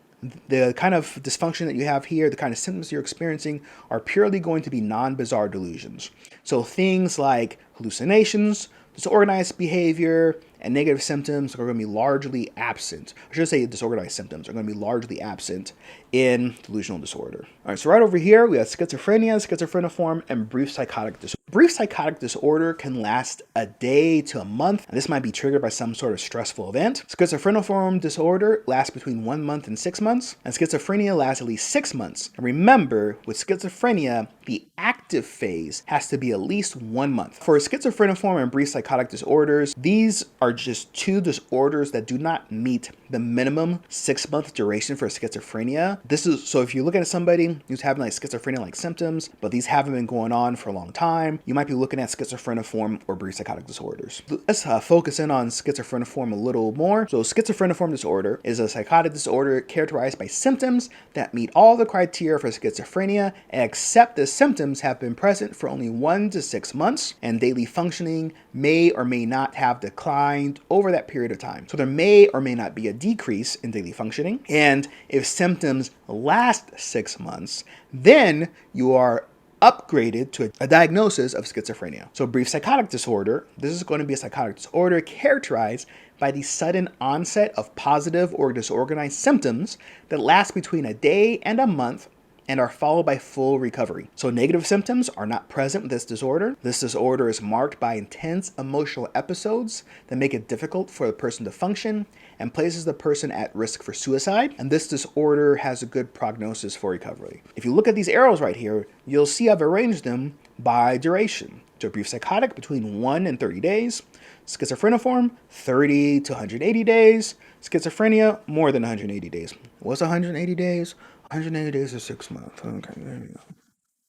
The kind of dysfunction that you have here, the kind of symptoms you're experiencing, are purely going to be non-bizarre delusions. So things like hallucinations, disorganized behavior, and negative symptoms are going to be largely absent. I should say disorganized symptoms are going to be largely absent in delusional disorder. All right, so right over here, we have schizophrenia, schizophreniform, and brief psychotic disorder. Brief psychotic disorder can last a day to a month, and this might be triggered by some sort of stressful event. Schizophreniform disorder lasts between 1 month and 6 months, and schizophrenia lasts at least 6 months. And remember, with schizophrenia, the active phase has to be at least 1 month. For schizophreniform and brief psychotic disorders, these are just two disorders that do not meet the minimum 6-month duration for schizophrenia. This is so if you look at somebody who's having like schizophrenia-like symptoms, but these haven't been going on for a long time, you might be looking at schizophreniform or brief psychotic disorders. Let's focus in on schizophreniform a little more. So schizophreniform disorder is a psychotic disorder characterized by symptoms that meet all the criteria for schizophrenia, except the symptoms have been present for only 1 to 6 months, and daily functioning may or may not have declined over that period of time. So there may or may not be a decrease in daily functioning. And if symptoms last 6 months, then you are upgraded to a diagnosis of schizophrenia. So brief psychotic disorder, this is going to be a psychotic disorder characterized by the sudden onset of positive or disorganized symptoms that last between a day and a month and are followed by full recovery. So negative symptoms are not present with this disorder. This disorder is marked by intense emotional episodes that make it difficult for the person to function and places the person at risk for suicide. And this disorder has a good prognosis for recovery. If you look at these arrows right here, you'll see I've arranged them by duration. So brief psychotic between 1 and 30 days, schizophreniform 30 to 180 days, schizophrenia more than 180 days. What's 180 days? 180 days is 6 months. Okay, there we go.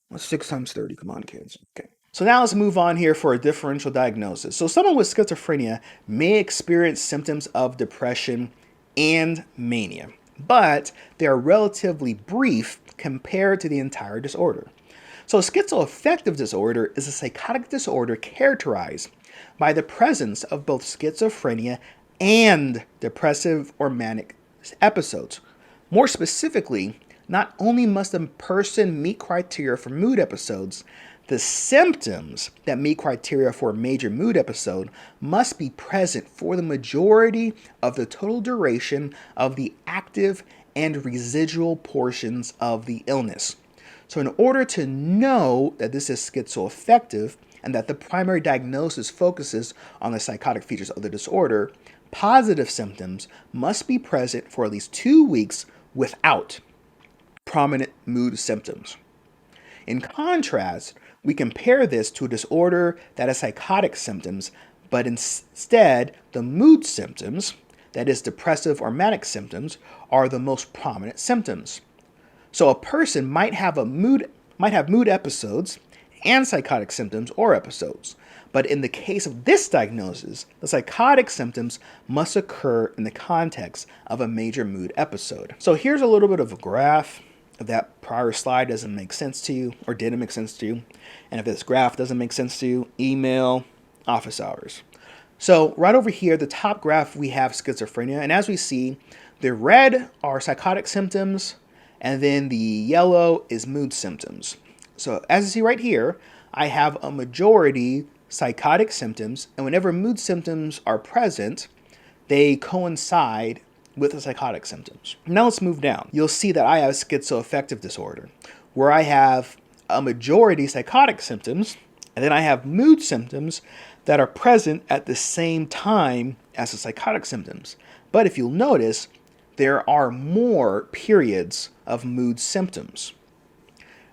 What's 6 times 30? Come on, kids. Okay. So now let's move on here for a differential diagnosis. So someone with schizophrenia may experience symptoms of depression and mania, but they are relatively brief compared to the entire disorder. So schizoaffective disorder is a psychotic disorder characterized by the presence of both schizophrenia and depressive or manic episodes. More specifically, not only must a person meet criteria for mood episodes, the symptoms that meet criteria for a major mood episode must be present for the majority of the total duration of the active and residual portions of the illness. So in order to know that this is schizoaffective and that the primary diagnosis focuses on the psychotic features of the disorder, positive symptoms must be present for at least 2 weeks without prominent mood symptoms. In contrast, we compare this to a disorder that has psychotic symptoms, but instead the mood symptoms, that is depressive or manic symptoms, are the most prominent symptoms. So a person might have mood episodes and psychotic symptoms or episodes. But in the case of this diagnosis, the psychotic symptoms must occur in the context of a major mood episode. So here's a little bit of a graph. If that prior slide doesn't make sense to you or didn't make sense to you, and if this graph doesn't make sense to you, email office hours. So right over here, the top graph, we have schizophrenia. And as we see, the red are psychotic symptoms, and then the yellow is mood symptoms. So as you see right here, I have a majority psychotic symptoms, and whenever mood symptoms are present, they coincide with the psychotic symptoms. Now let's move down. You'll see that I have schizoaffective disorder, where I have a majority psychotic symptoms, and then I have mood symptoms that are present at the same time as the psychotic symptoms. But if you'll notice, there are more periods of mood symptoms.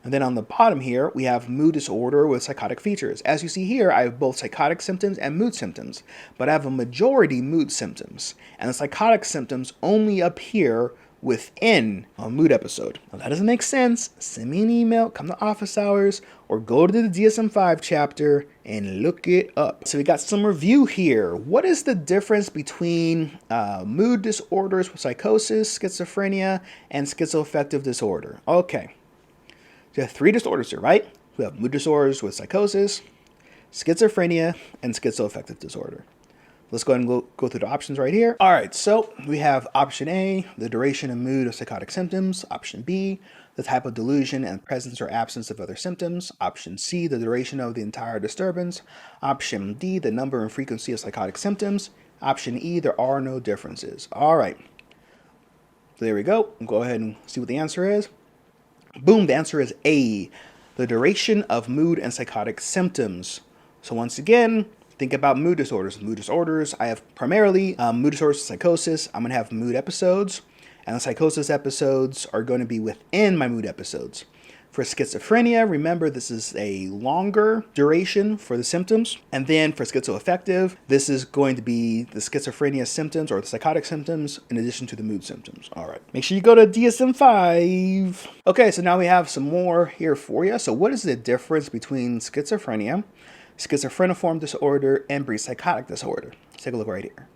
And then on the bottom here, we have mood disorder with psychotic features. As you see here, I have both psychotic symptoms and mood symptoms, but I have a majority mood symptoms, and the psychotic symptoms only appear within a mood episode. Now, that doesn't make sense. Send me an email, come to office hours, or go to the DSM-5 chapter and look it up. So we got some review here. What is the difference between mood disorders with psychosis, schizophrenia, and schizoaffective disorder? Okay. We have 3 disorders here, right? We have mood disorders with psychosis, schizophrenia, and schizoaffective disorder. Let's go ahead and go through the options right here. All right, so we have option A, the duration and mood of psychotic symptoms. Option B, the type of delusion and presence or absence of other symptoms. Option C, the duration of the entire disturbance. Option D, the number and frequency of psychotic symptoms. Option E, there are no differences. All right, so there we go. We'll go ahead and see what the answer is. Boom, the answer is A, the duration of mood and psychotic symptoms. So once again, think about mood disorders. Mood disorders, I have primarily mood disorders, psychosis. I'm going to have mood episodes, and the psychosis episodes are going to be within my mood episodes. For schizophrenia, remember this is a longer duration for the symptoms. And then for schizoaffective, this is going to be the schizophrenia symptoms or the psychotic symptoms in addition to the mood symptoms. All right. Make sure you go to DSM-5. Okay, so now we have some more here for you. So what is the difference between schizophrenia, schizophreniform disorder, and brief psychotic disorder? Let's take a look right here.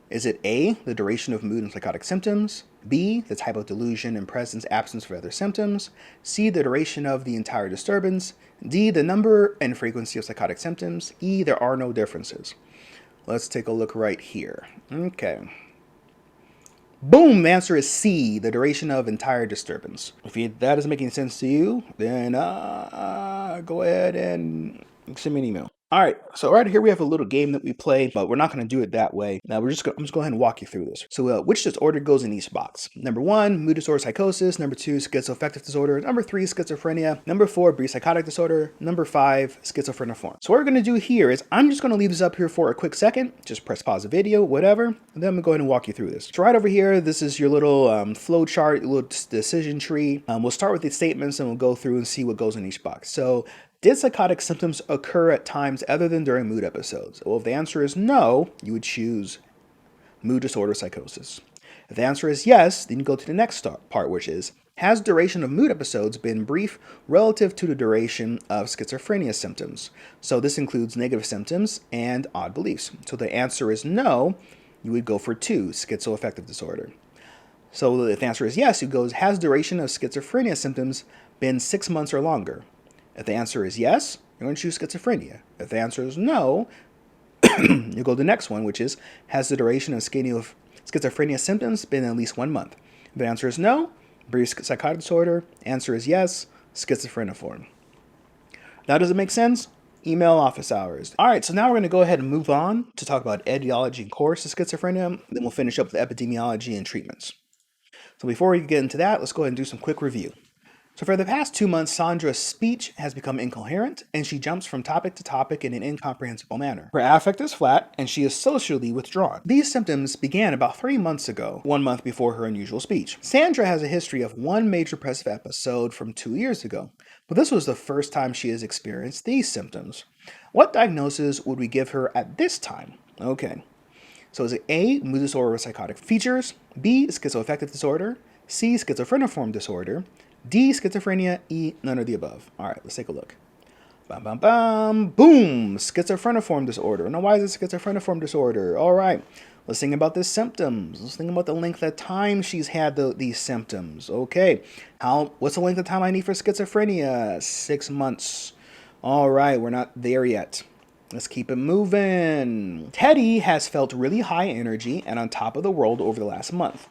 Is it A, the duration of mood and psychotic symptoms? B, the type of delusion and presence, absence for other symptoms? C, the duration of the entire disturbance? D, the number and frequency of psychotic symptoms? E, there are no differences. Let's take a look right here. Okay. Boom, the answer is C, the duration of entire disturbance. If that isn't making sense to you, then go ahead and send me an email. All right, so right here we have a little game that we play, but we're not going to do it that way. Now I'm just going to go ahead and walk you through this. So which disorder goes in each box? Number 1, mood disorder, psychosis. Number 2, schizoaffective disorder. Number 3, schizophrenia. Number 4, brief psychotic disorder. Number 5, schizophreniform. So what we're going to do here is I'm just going to leave this up here for a quick second. Just press pause the video, whatever, and then I'm going to go ahead and walk you through this. So right over here, this is your little flow chart, your little decision tree. We'll start with the statements and we'll go through and see what goes in each box. So did psychotic symptoms occur at times other than during mood episodes? Well, if the answer is no, you would choose mood disorder psychosis. If the answer is yes, then you go to the next part, which is, has duration of mood episodes been brief relative to the duration of schizophrenia symptoms? So this includes negative symptoms and odd beliefs. So the answer is no, you would go for 2, schizoaffective disorder. So if the answer is yes, you go, has duration of schizophrenia symptoms been 6 months or longer? If the answer is yes, you're going to choose schizophrenia. If the answer is no, you go to the next one, which is, has the duration of schizophrenia symptoms been at least 1 month? If the answer is no, brief psychotic disorder. Answer is yes, schizophreniform. Now, does it make sense? Email office hours. All right, so now we're going to go ahead and move on to talk about etiology and course of schizophrenia. Then we'll finish up with epidemiology and treatments. So before we get into that, let's go ahead and do some quick review. So for the past 2 months, Sandra's speech has become incoherent, and she jumps from topic to topic in an incomprehensible manner. Her affect is flat, and she is socially withdrawn. These symptoms began about 3 months ago, 1 month before her unusual speech. Sandra has a history of one major depressive episode from 2 years ago, but this was the first time she has experienced these symptoms. What diagnosis would we give her at this time? Okay. So is it A, mood disorder with psychotic features, B, schizoaffective disorder, C, schizophreniform disorder, D, schizophrenia, E, none of the above. All right, let's take a look. Bam, bam, bam, boom, schizophreniform disorder. Now, why is it schizophreniform disorder? All right, let's think about the symptoms. Let's think about the length of time she's had these symptoms. Okay, what's the length of time I need for schizophrenia? 6 months. All right, we're not there yet. Let's keep it moving. Teddy has felt really high energy and on top of the world over the last month.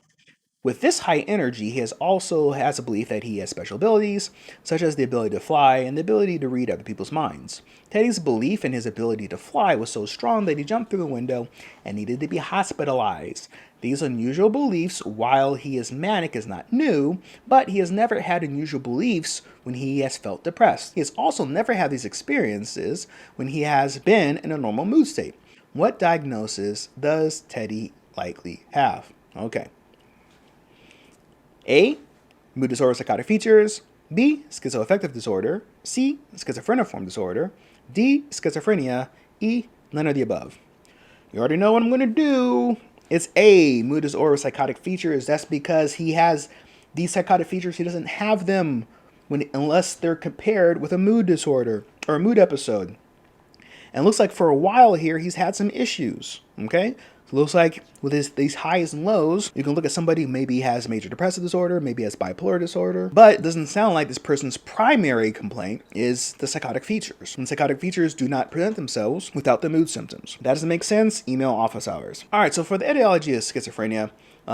With this high energy, he also has a belief that he has special abilities, such as the ability to fly and the ability to read other people's minds. Teddy's belief in his ability to fly was so strong that he jumped through the window and needed to be hospitalized. These unusual beliefs, while he is manic, is not new, but he has never had unusual beliefs when he has felt depressed. He has also never had these experiences when he has been in a normal mood state. What diagnosis does Teddy likely have? Okay. A, mood disorder psychotic features. B, schizoaffective disorder. C, schizophreniform disorder. D, schizophrenia. E, none of the above. You already know what I'm going to do. It's A, mood disorder psychotic features. That's because he has these psychotic features. He doesn't have them unless they're compared with a mood disorder or a mood episode. And it looks like for a while here, he's had some issues, okay? So it looks like with these highs and lows, you can look at somebody who maybe has major depressive disorder, maybe has bipolar disorder, but it doesn't sound like this person's primary complaint is the psychotic features. And psychotic features do not present themselves without the mood symptoms. If that doesn't make sense, email office hours. All right, so for the etiology of schizophrenia,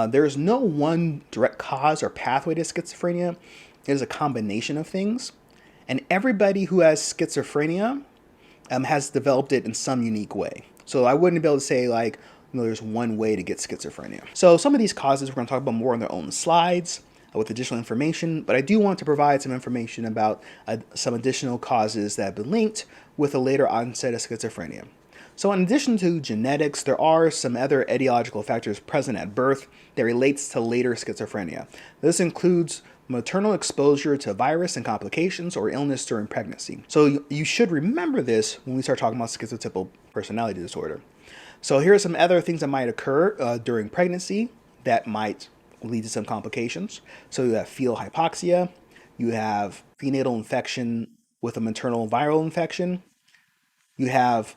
there is no one direct cause or pathway to schizophrenia. It is a combination of things. And everybody who has schizophrenia has developed it in some unique way. So I wouldn't be able to say like, there's one way to get schizophrenia. So some of these causes we're going to talk about more on their own slides with additional information, but I do want to provide some information about some additional causes that have been linked with a later onset of schizophrenia. So in addition to genetics, there are some other etiological factors present at birth that relates to later schizophrenia. This includes maternal exposure to virus and complications or illness during pregnancy. So you should remember this when we start talking about schizotypal personality disorder. So here are some other things that might occur during pregnancy that might lead to some complications. So you have fetal hypoxia, you have prenatal infection with a maternal viral infection, you have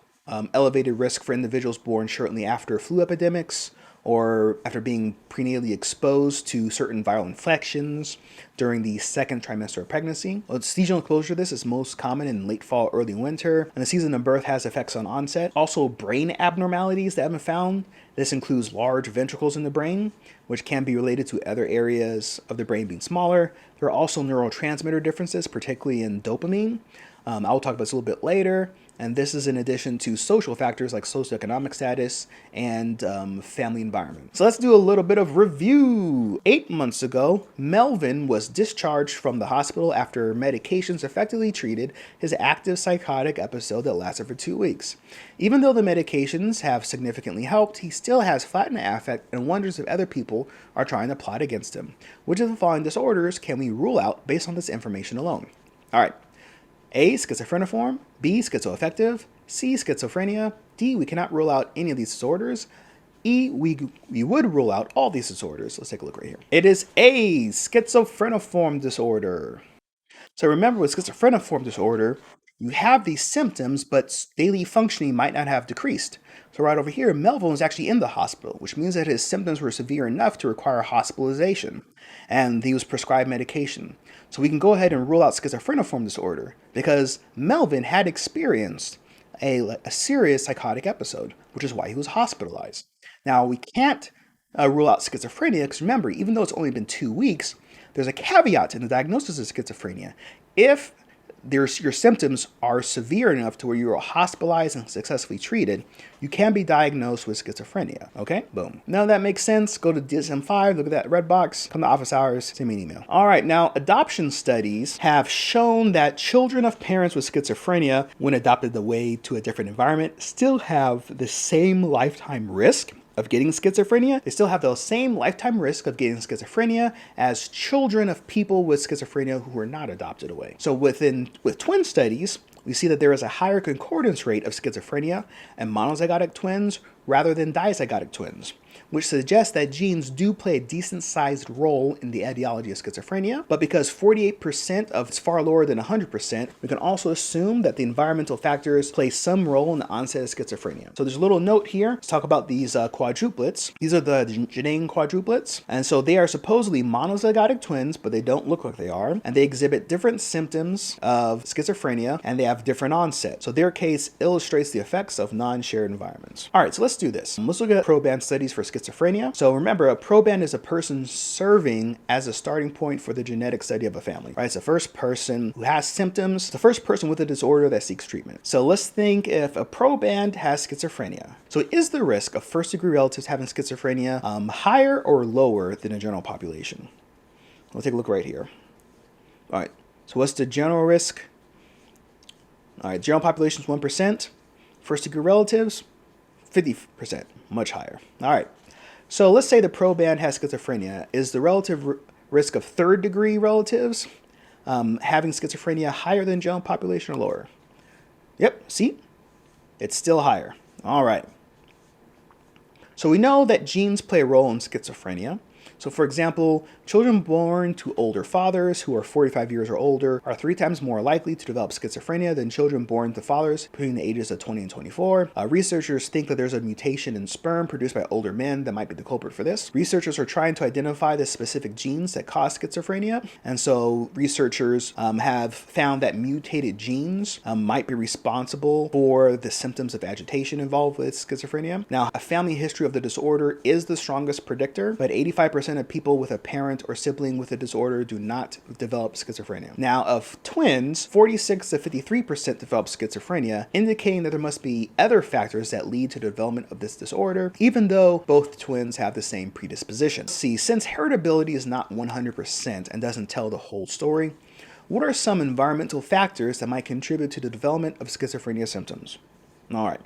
elevated risk for individuals born shortly after flu epidemics or after being prenatally exposed to certain viral infections during the second trimester of pregnancy. Well, seasonal exposure to this is most common in late fall, early winter, and the season of birth has effects on onset. Also, brain abnormalities that have been found. This includes large ventricles in the brain, which can be related to other areas of the brain being smaller. There are also neurotransmitter differences, particularly in dopamine. I'll talk about this a little bit later. And this is in addition to social factors like socioeconomic status and family environment. So let's do a little bit of review. 8 months ago, Melvin was discharged from the hospital after medications effectively treated his active psychotic episode that lasted for 2 weeks. Even though the medications have significantly helped, he still has flattened affect and wonders if other people are trying to plot against him. Which of the following disorders can we rule out based on this information alone? All right. A, schizophreniform, B, schizoaffective, C, schizophrenia, D, we cannot rule out any of these disorders, E, we would rule out all these disorders. Let's take a look right here. It is A, schizophreniform disorder. So remember with schizophreniform disorder, you have these symptoms, but daily functioning might not have decreased. So right over here, Melvin was actually in the hospital, which means that his symptoms were severe enough to require hospitalization, and he was prescribed medication. So we can go ahead and rule out schizophreniform disorder because Melvin had experienced a serious psychotic episode, which is why he was hospitalized. Now, we can't rule out schizophrenia because remember, even though it's only been 2 weeks, there's a caveat in the diagnosis of schizophrenia. If your symptoms are severe enough to where you are hospitalized and successfully treated, you can be diagnosed with schizophrenia. Okay, boom. Now that makes sense. Go to DSM-5, look at that red box, come to office hours, send me an email. All right, now adoption studies have shown that children of parents with schizophrenia, when adopted away to a different environment, still have the same lifetime risk of getting schizophrenia. They still have the same lifetime risk of getting schizophrenia as children of people with schizophrenia who were not adopted away. So with twin studies, we see that there is a higher concordance rate of schizophrenia in monozygotic twins rather than dizygotic twins, which suggests that genes do play a decent-sized role in the etiology of schizophrenia. But because 48% of it's far lower than 100%, we can also assume that the environmental factors play some role in the onset of schizophrenia. So there's a little note here. Let's talk about these quadruplets. These are the Genane quadruplets. And so they are supposedly monozygotic twins, but they don't look like they are. And they exhibit different symptoms of schizophrenia, and they have different onset. So their case illustrates the effects of non-shared environments. All right, so let's do this. Let's look at proband studies for schizophrenia. So remember, a proband is a person serving as a starting point for the genetic study of a family, right? It's the first person who has symptoms, the first person with a disorder that seeks treatment. So let's think if a proband has schizophrenia. So is the risk of first-degree relatives having schizophrenia higher or lower than the general population? We'll take a look right here. All right, so what's the general risk? All right, general population is 1%. First-degree relatives, 50%, much higher. All right, so let's say the proband has schizophrenia. Is the relative risk of third-degree relatives having schizophrenia higher than general population or lower? Yep, see? It's still higher. All right. So we know that genes play a role in schizophrenia. So for example, children born to older fathers who are 45 years or older are 3 times more likely to develop schizophrenia than children born to fathers between the ages of 20 and 24. Researchers think that there's a mutation in sperm produced by older men that might be the culprit for this. Researchers are trying to identify the specific genes that cause schizophrenia, and so researchers have found that mutated genes might be responsible for the symptoms of agitation involved with schizophrenia. Now, a family history of the disorder is the strongest predictor, but 85% of people with a parent or sibling with the disorder do not develop schizophrenia. Now, of twins, 46 to 53% develop schizophrenia, indicating that there must be other factors that lead to the development of this disorder, even though both twins have the same predisposition. See, since heritability is not 100% and doesn't tell the whole story, what are some environmental factors that might contribute to the development of schizophrenia symptoms? All right.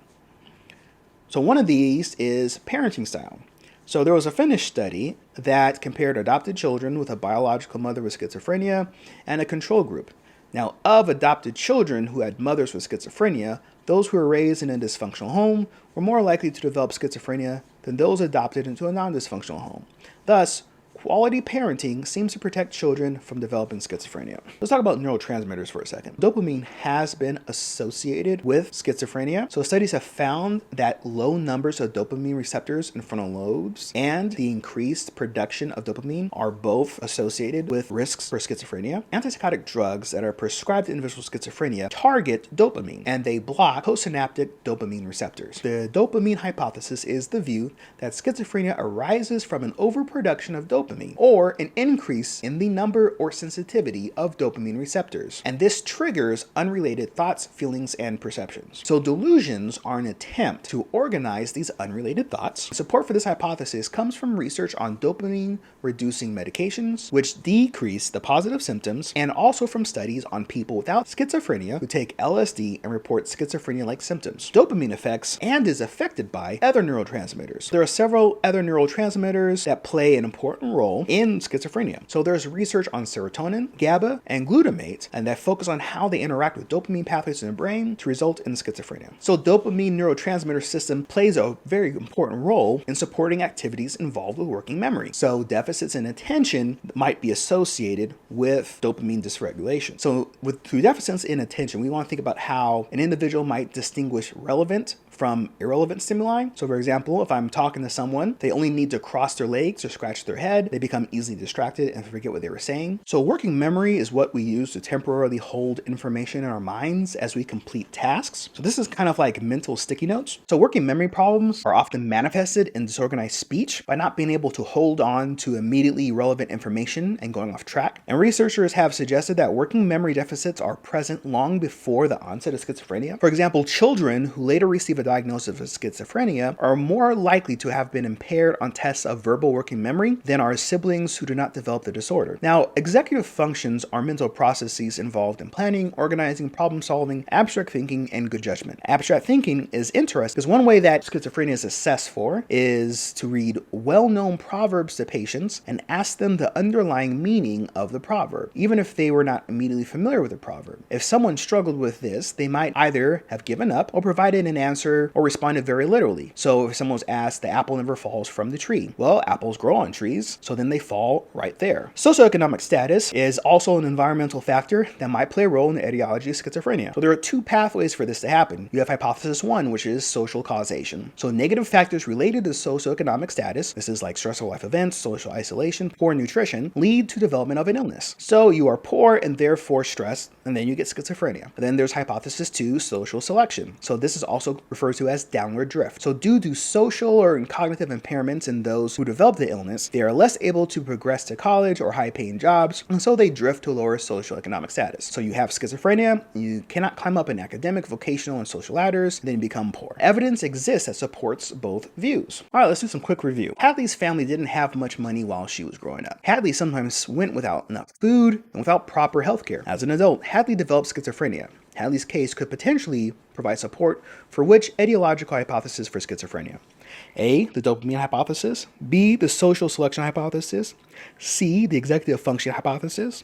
So one of these is parenting style. So there was a Finnish study that compared adopted children with a biological mother with schizophrenia and a control group. Now, of adopted children who had mothers with schizophrenia, those who were raised in a dysfunctional home were more likely to develop schizophrenia than those adopted into a non-dysfunctional home. Thus, quality parenting seems to protect children from developing schizophrenia. Let's talk about neurotransmitters for a second. Dopamine has been associated with schizophrenia. So studies have found that low numbers of dopamine receptors in frontal lobes and the increased production of dopamine are both associated with risks for schizophrenia. Antipsychotic drugs that are prescribed to individuals with schizophrenia target dopamine and they block postsynaptic dopamine receptors. The dopamine hypothesis is the view that schizophrenia arises from an overproduction of dopamine or an increase in the number or sensitivity of dopamine receptors. And this triggers unrelated thoughts, feelings, and perceptions. So delusions are an attempt to organize these unrelated thoughts. Support for this hypothesis comes from research on dopamine-reducing medications, which decrease the positive symptoms, and also from studies on people without schizophrenia who take LSD and report schizophrenia-like symptoms. Dopamine affects and is affected by other neurotransmitters. There are several other neurotransmitters that play an important role in schizophrenia. So there's research on serotonin, GABA, and glutamate, and that focus on how they interact with dopamine pathways in the brain to result in schizophrenia. So dopamine neurotransmitter system plays a very important role in supporting activities involved with working memory. So deficits in attention might be associated with dopamine dysregulation. So through deficits in attention, we want to think about how an individual might distinguish relevant from irrelevant stimuli. So for example, if I'm talking to someone, they only need to cross their legs or scratch their head, they become easily distracted and forget what they were saying. So working memory is what we use to temporarily hold information in our minds as we complete tasks. So this is kind of like mental sticky notes. So working memory problems are often manifested in disorganized speech by not being able to hold on to immediately relevant information and going off track. And researchers have suggested that working memory deficits are present long before the onset of schizophrenia. For example, children who later receive a diagnosis of schizophrenia are more likely to have been impaired on tests of verbal working memory than are siblings who do not develop the disorder. Now, executive functions are mental processes involved in planning, organizing, problem solving, abstract thinking, and good judgment. Abstract thinking is interesting because one way that schizophrenia is assessed for is to read well-known proverbs to patients and ask them the underlying meaning of the proverb, even if they were not immediately familiar with the proverb. If someone struggled with this, they might either have given up or provided an answer or responded very literally. So if someone was asked, the apple never falls from the tree. Well, apples grow on trees, so then they fall right there. Socioeconomic status is also an environmental factor that might play a role in the etiology of schizophrenia. So there are 2 pathways for this to happen. You have hypothesis 1, which is social causation. So negative factors related to socioeconomic status, this is like stressful life events, social isolation, poor nutrition, lead to development of an illness. So you are poor and therefore stressed, and then you get schizophrenia. And then there's hypothesis 2, social selection. So this is also referred to as downward drift. So due to social or cognitive impairments in those who develop the illness, they are less able to progress to college or high-paying jobs, and so they drift to lower socioeconomic status. So you have schizophrenia, you cannot climb up in academic, vocational, and social ladders, then you become poor. Evidence exists that supports both views. All right, let's do some quick review. Hadley's family didn't have much money while she was growing up. Hadley sometimes went without enough food and without proper health care. As an adult, Hadley developed schizophrenia. Hadley's case could potentially provide support for which etiological hypothesis for schizophrenia? A, the dopamine hypothesis, B, the social selection hypothesis, C, the executive function hypothesis,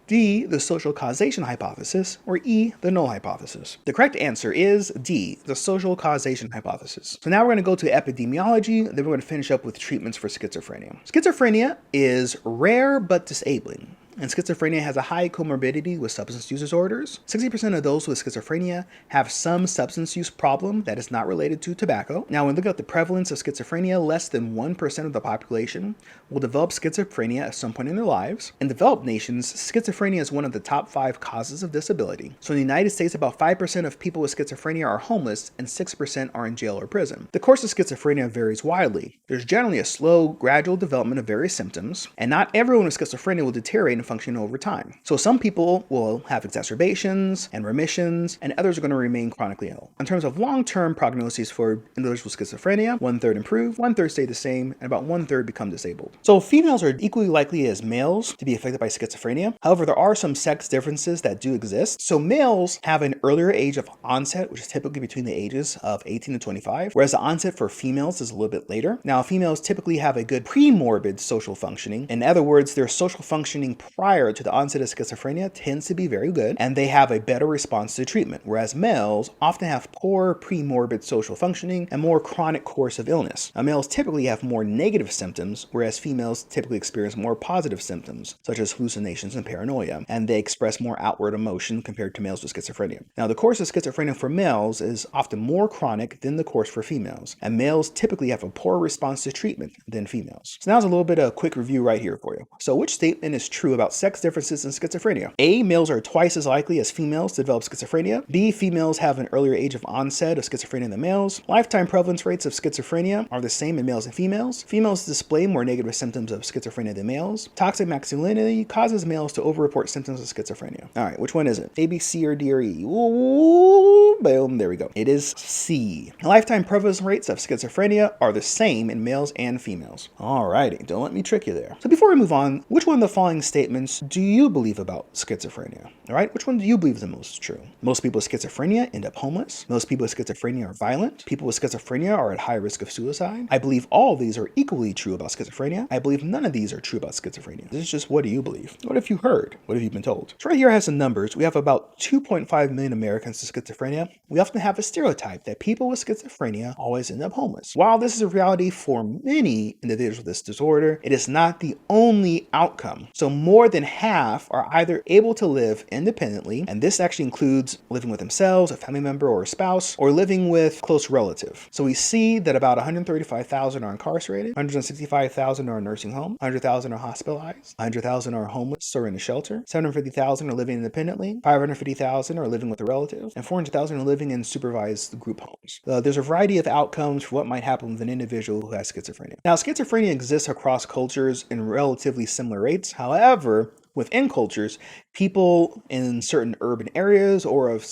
D, the social causation hypothesis, or E, the null hypothesis? The correct answer is D, the social causation hypothesis. So now we're going to go to epidemiology, then we're going to finish up with treatments for schizophrenia. Schizophrenia is rare but disabling. And schizophrenia has a high comorbidity with substance use disorders. 60% of those with schizophrenia have some substance use problem that is not related to tobacco. Now, when we look at the prevalence of schizophrenia, less than 1% of the population will develop schizophrenia at some point in their lives. In developed nations, schizophrenia is one of the top 5 causes of disability. So in the United States, about 5% of people with schizophrenia are homeless and 6% are in jail or prison. The course of schizophrenia varies widely. There's generally a slow, gradual development of various symptoms, and not everyone with schizophrenia will deteriorate and function over time. So some people will have exacerbations and remissions, and others are going to remain chronically ill. In terms of long-term prognoses for individuals with schizophrenia, 1/3 improve, 1/3 stay the same, and about 1/3 become disabled. So females are equally likely as males to be affected by schizophrenia. However, there are some sex differences that do exist. So males have an earlier age of onset, which is typically between the ages of 18 and 25, whereas the onset for females is a little bit later. Now, females typically have a good pre-morbid social functioning. In other words, their social functioning prior to the onset of schizophrenia tends to be very good, and they have a better response to treatment, whereas males often have poor pre-morbid social functioning and more chronic course of illness. Now, males typically have more negative symptoms, whereas females typically experience more positive symptoms, such as hallucinations and paranoia, and they express more outward emotion compared to males with schizophrenia. Now, the course of schizophrenia for males is often more chronic than the course for females, and males typically have a poorer response to treatment than females. So now's a little bit of a quick review right here for you. So which statement is true about sex differences in schizophrenia? A, males are twice as likely as females to develop schizophrenia. B, females have an earlier age of onset of schizophrenia than males. Lifetime prevalence rates of schizophrenia are the same in males and females. Females display more negative symptoms of schizophrenia than males. Toxic masculinity causes males to overreport symptoms of schizophrenia. All right, which one is it? A, B, C, or D, or E? Ooh, boom, there we go. It is C. Lifetime prevalence rates of schizophrenia are the same in males and females. All righty, don't let me trick you there. So before we move on, which one of the following statements do you believe about schizophrenia? All right, which one do you believe is the most true? Most people with schizophrenia end up homeless. Most people with schizophrenia are violent. People with schizophrenia are at high risk of suicide. I believe all of these are equally true about schizophrenia. I believe none of these are true about schizophrenia. This is just, what do you believe? What have you heard? What have you been told? So right here has some numbers. We have about 2.5 million Americans with schizophrenia. We often have a stereotype that people with schizophrenia always end up homeless. While this is a reality for many individuals with this disorder, it is not the only outcome. So more than half are either able to live independently, and this actually includes living with themselves, a family member, or a spouse, or living with a close relative. So we see that about 135,000 are incarcerated, 165,000 are in nursing home, 100,000 are hospitalized, 100,000 are homeless or in a shelter, 750,000 are living independently, 550,000 are living with a relative, and 400,000 are living in supervised group homes. There's a variety of outcomes for what might happen with an individual who has schizophrenia. Now, schizophrenia exists across cultures in relatively similar rates. However, within cultures, people in certain urban areas or of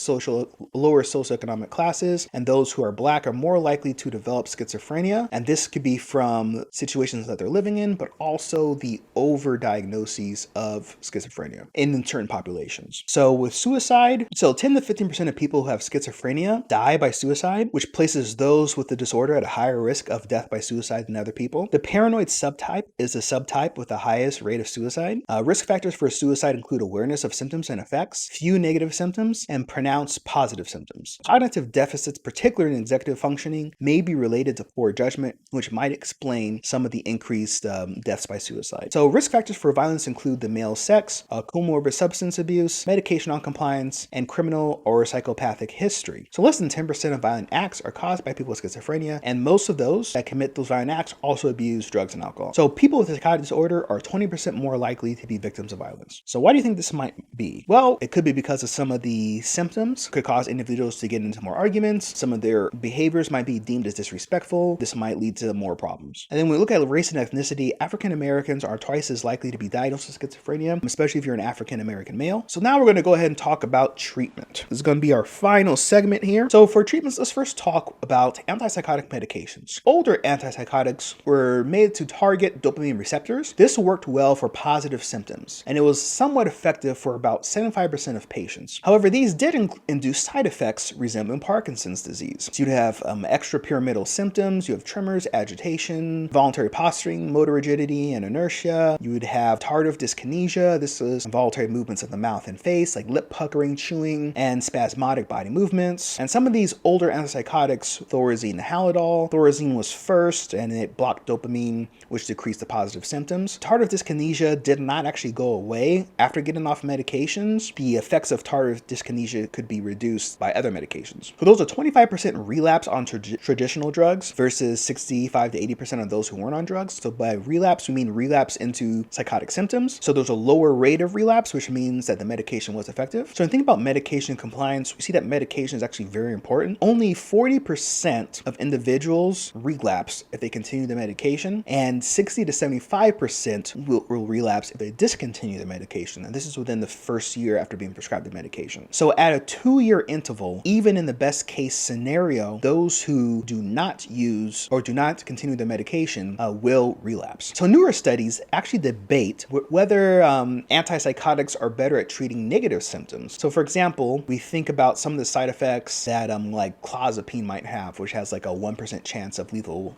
lower socioeconomic classes and those who are Black are more likely to develop schizophrenia. And this could be from situations that they're living in, but also the overdiagnoses of schizophrenia in certain populations. So with suicide, 10 to 15% of people who have schizophrenia die by suicide, which places those with the disorder at a higher risk of death by suicide than other people. The paranoid subtype is the subtype with the highest rate of suicide. Risk factors for suicide include awareness of symptoms and effects, few negative symptoms, and pronounced positive symptoms. Cognitive deficits, particularly in executive functioning, may be related to poor judgment, which might explain some of the increased deaths by suicide. So risk factors for violence include the male sex, comorbid substance abuse, medication noncompliance, and criminal or psychopathic history. So less than 10% of violent acts are caused by people with schizophrenia, and most of those that commit those violent acts also abuse drugs and alcohol. So people with a psychotic disorder are 20% more likely to be victims of violence. So why do you think this might be? Well, it could be because of some of the symptoms could cause individuals to get into more arguments. Some of their behaviors might be deemed as disrespectful. This might lead to more problems. And then when we look at race and ethnicity, African Americans are twice as likely to be diagnosed with schizophrenia, especially if you're an African American male. So now we're going to go ahead and talk about treatment. This is going to be our final segment here. So for treatments, let's first talk about antipsychotic medications. Older antipsychotics were made to target dopamine receptors. This worked well for positive symptoms, and it was somewhat effective effective for about 75% of patients. However, these did induce side effects resembling Parkinson's disease. So you'd have extrapyramidal symptoms, you have tremors, agitation, voluntary posturing, motor rigidity, and inertia. You would have tardive dyskinesia. This is involuntary movements of the mouth and face, like lip puckering, chewing, and spasmodic body movements. And some of these older antipsychotics, Thorazine and Halidol. Thorazine was first, and it blocked dopamine, which decreased the positive symptoms. Tardive dyskinesia did not actually go away after getting off medications. The effects of tardive dyskinesia could be reduced by other medications. So those are 25% relapse on traditional drugs versus 65 to 80% of those who weren't on drugs. So by relapse, we mean relapse into psychotic symptoms. So there's a lower rate of relapse, which means that the medication was effective. So when you think about medication compliance, we see that medication is actually very important. Only 40% of individuals relapse if they continue the medication, and 60 to 75% will relapse if they discontinue the medication. And this is within the first year after being prescribed the medication. So at a 2-year interval, even in the best case scenario, those who do not use or do not continue the medication will relapse. So newer studies actually debate whether antipsychotics are better at treating negative symptoms. So for example, we think about some of the side effects that like clozapine might have, which has like a 1% chance of lethal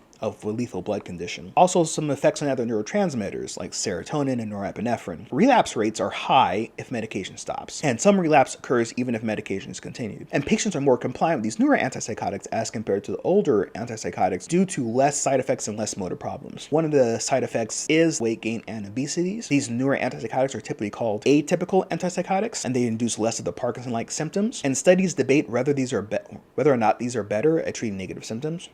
blood condition. Also, some effects on other neurotransmitters like serotonin and norepinephrine. Relapse rates are high if medication stops, and some relapse occurs even if medication is continued. And patients are more compliant with these newer antipsychotics as compared to the older antipsychotics due to less side effects and less motor problems. One of the side effects is weight gain and obesity. These newer antipsychotics are typically called atypical antipsychotics, and they induce less of the Parkinson-like symptoms. And studies debate whether or not these are better at treating negative symptoms.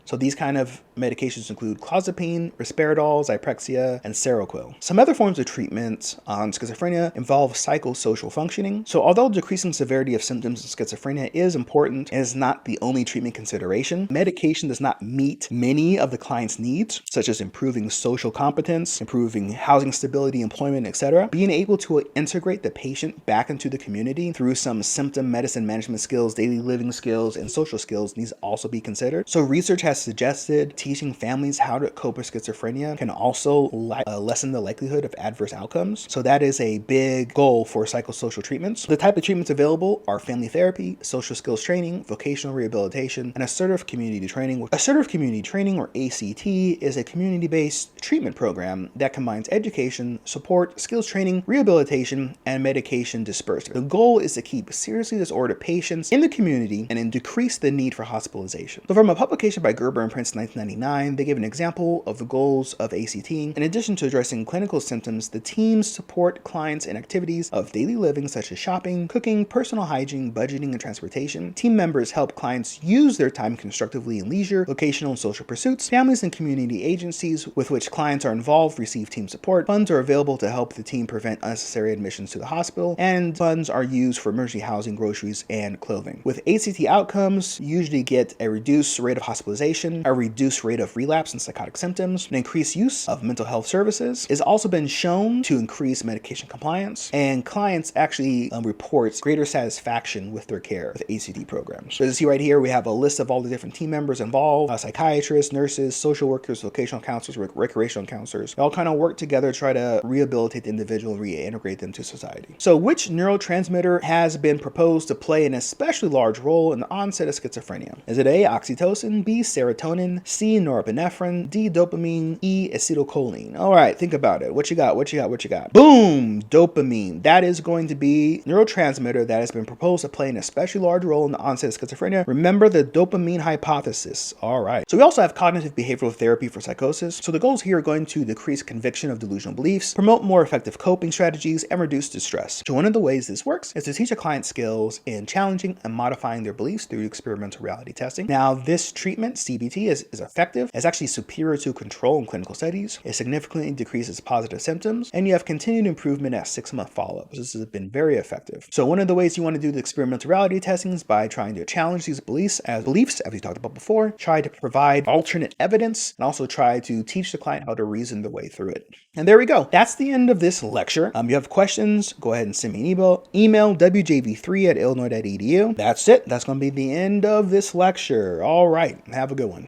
So these kind of medications include clozapine, risperidol, Zyprexa, and Seroquel. Some other forms of treatment on schizophrenia involve psychosocial functioning. So although decreasing severity of symptoms in schizophrenia is important, it is not the only treatment consideration. Medication does not meet many of the client's needs, such as improving social competence, improving housing stability, employment, etc. Being able to integrate the patient back into the community through some symptom medicine management skills, daily living skills, and social skills needs to also be considered. So research has suggested teaching families how to cope with schizophrenia can also lessen the likelihood of adverse outcomes. So that is a big goal for psychosocial treatments. The type of treatments available are family therapy, social skills training, vocational rehabilitation, and assertive community training. Assertive community training, or ACT, is a community-based treatment program that combines education, support, skills training, rehabilitation, and medication dispersal. The goal is to keep seriously disordered patients in the community and decrease the need for hospitalization. So from a publication by Gerber and Prince in 1999, they gave an example of the goals of ACT. In addition to addressing clinical symptoms, the teams support clients in activities of daily living such as shopping, cooking, personal hygiene, budgeting, and transportation. Team members help clients use their time constructively in leisure, vocational, and social pursuits. Families and community agencies with which clients are involved receive team support. Funds are available to help the team prevent unnecessary admissions to the hospital, and funds are used for emergency housing, groceries, and clothing. With ACT outcomes, you usually get a reduced rate of hospitalization, a reduced rate of relapse and psychotic symptoms, an increased use of mental health services. It's also been shown to increase medication compliance, and clients actually report greater satisfaction with their care with ACT programs. So as you see right here, we have a list of all the different team members involved: psychiatrists, nurses, social workers, vocational counselors, recreational counselors. They all kind of work together to try to rehabilitate the individual and reintegrate them to society. So which neurotransmitter has been proposed to play an especially large role in the onset of schizophrenia? Is it A, oxytocin, B, serotonin, C, norepinephrine, D, dopamine, E, acetylcholine? All right, think about it. What you got? Boom! Dopamine. That is going to be neurotransmitter that has been proposed to play an especially large role in the onset of schizophrenia. Remember the dopamine hypothesis. All right. So we also have cognitive behavioral therapy for psychosis. So the goals here are going to decrease conviction of delusional beliefs, promote more effective coping strategies, and reduce distress. So one of the ways this works is to teach a client skills in challenging and modifying their beliefs through experimental reality testing. Now, this treatment, CBT, is effective. It's actually superior to control in clinical studies. It significantly decreases positive symptoms, and you have continued improvement at 6-month follow-up. This has been very effective. So one of the ways you want to do the experimental reality testing is by trying to challenge these beliefs, as we talked about before, try to provide alternate evidence, and also try to teach the client how to reason their way through it. And there we go. That's the end of this lecture. You have questions, go ahead and send me an email wjv3@illinois.edu. That's it. That's going to be the end of this lecture. All right. Have a good one.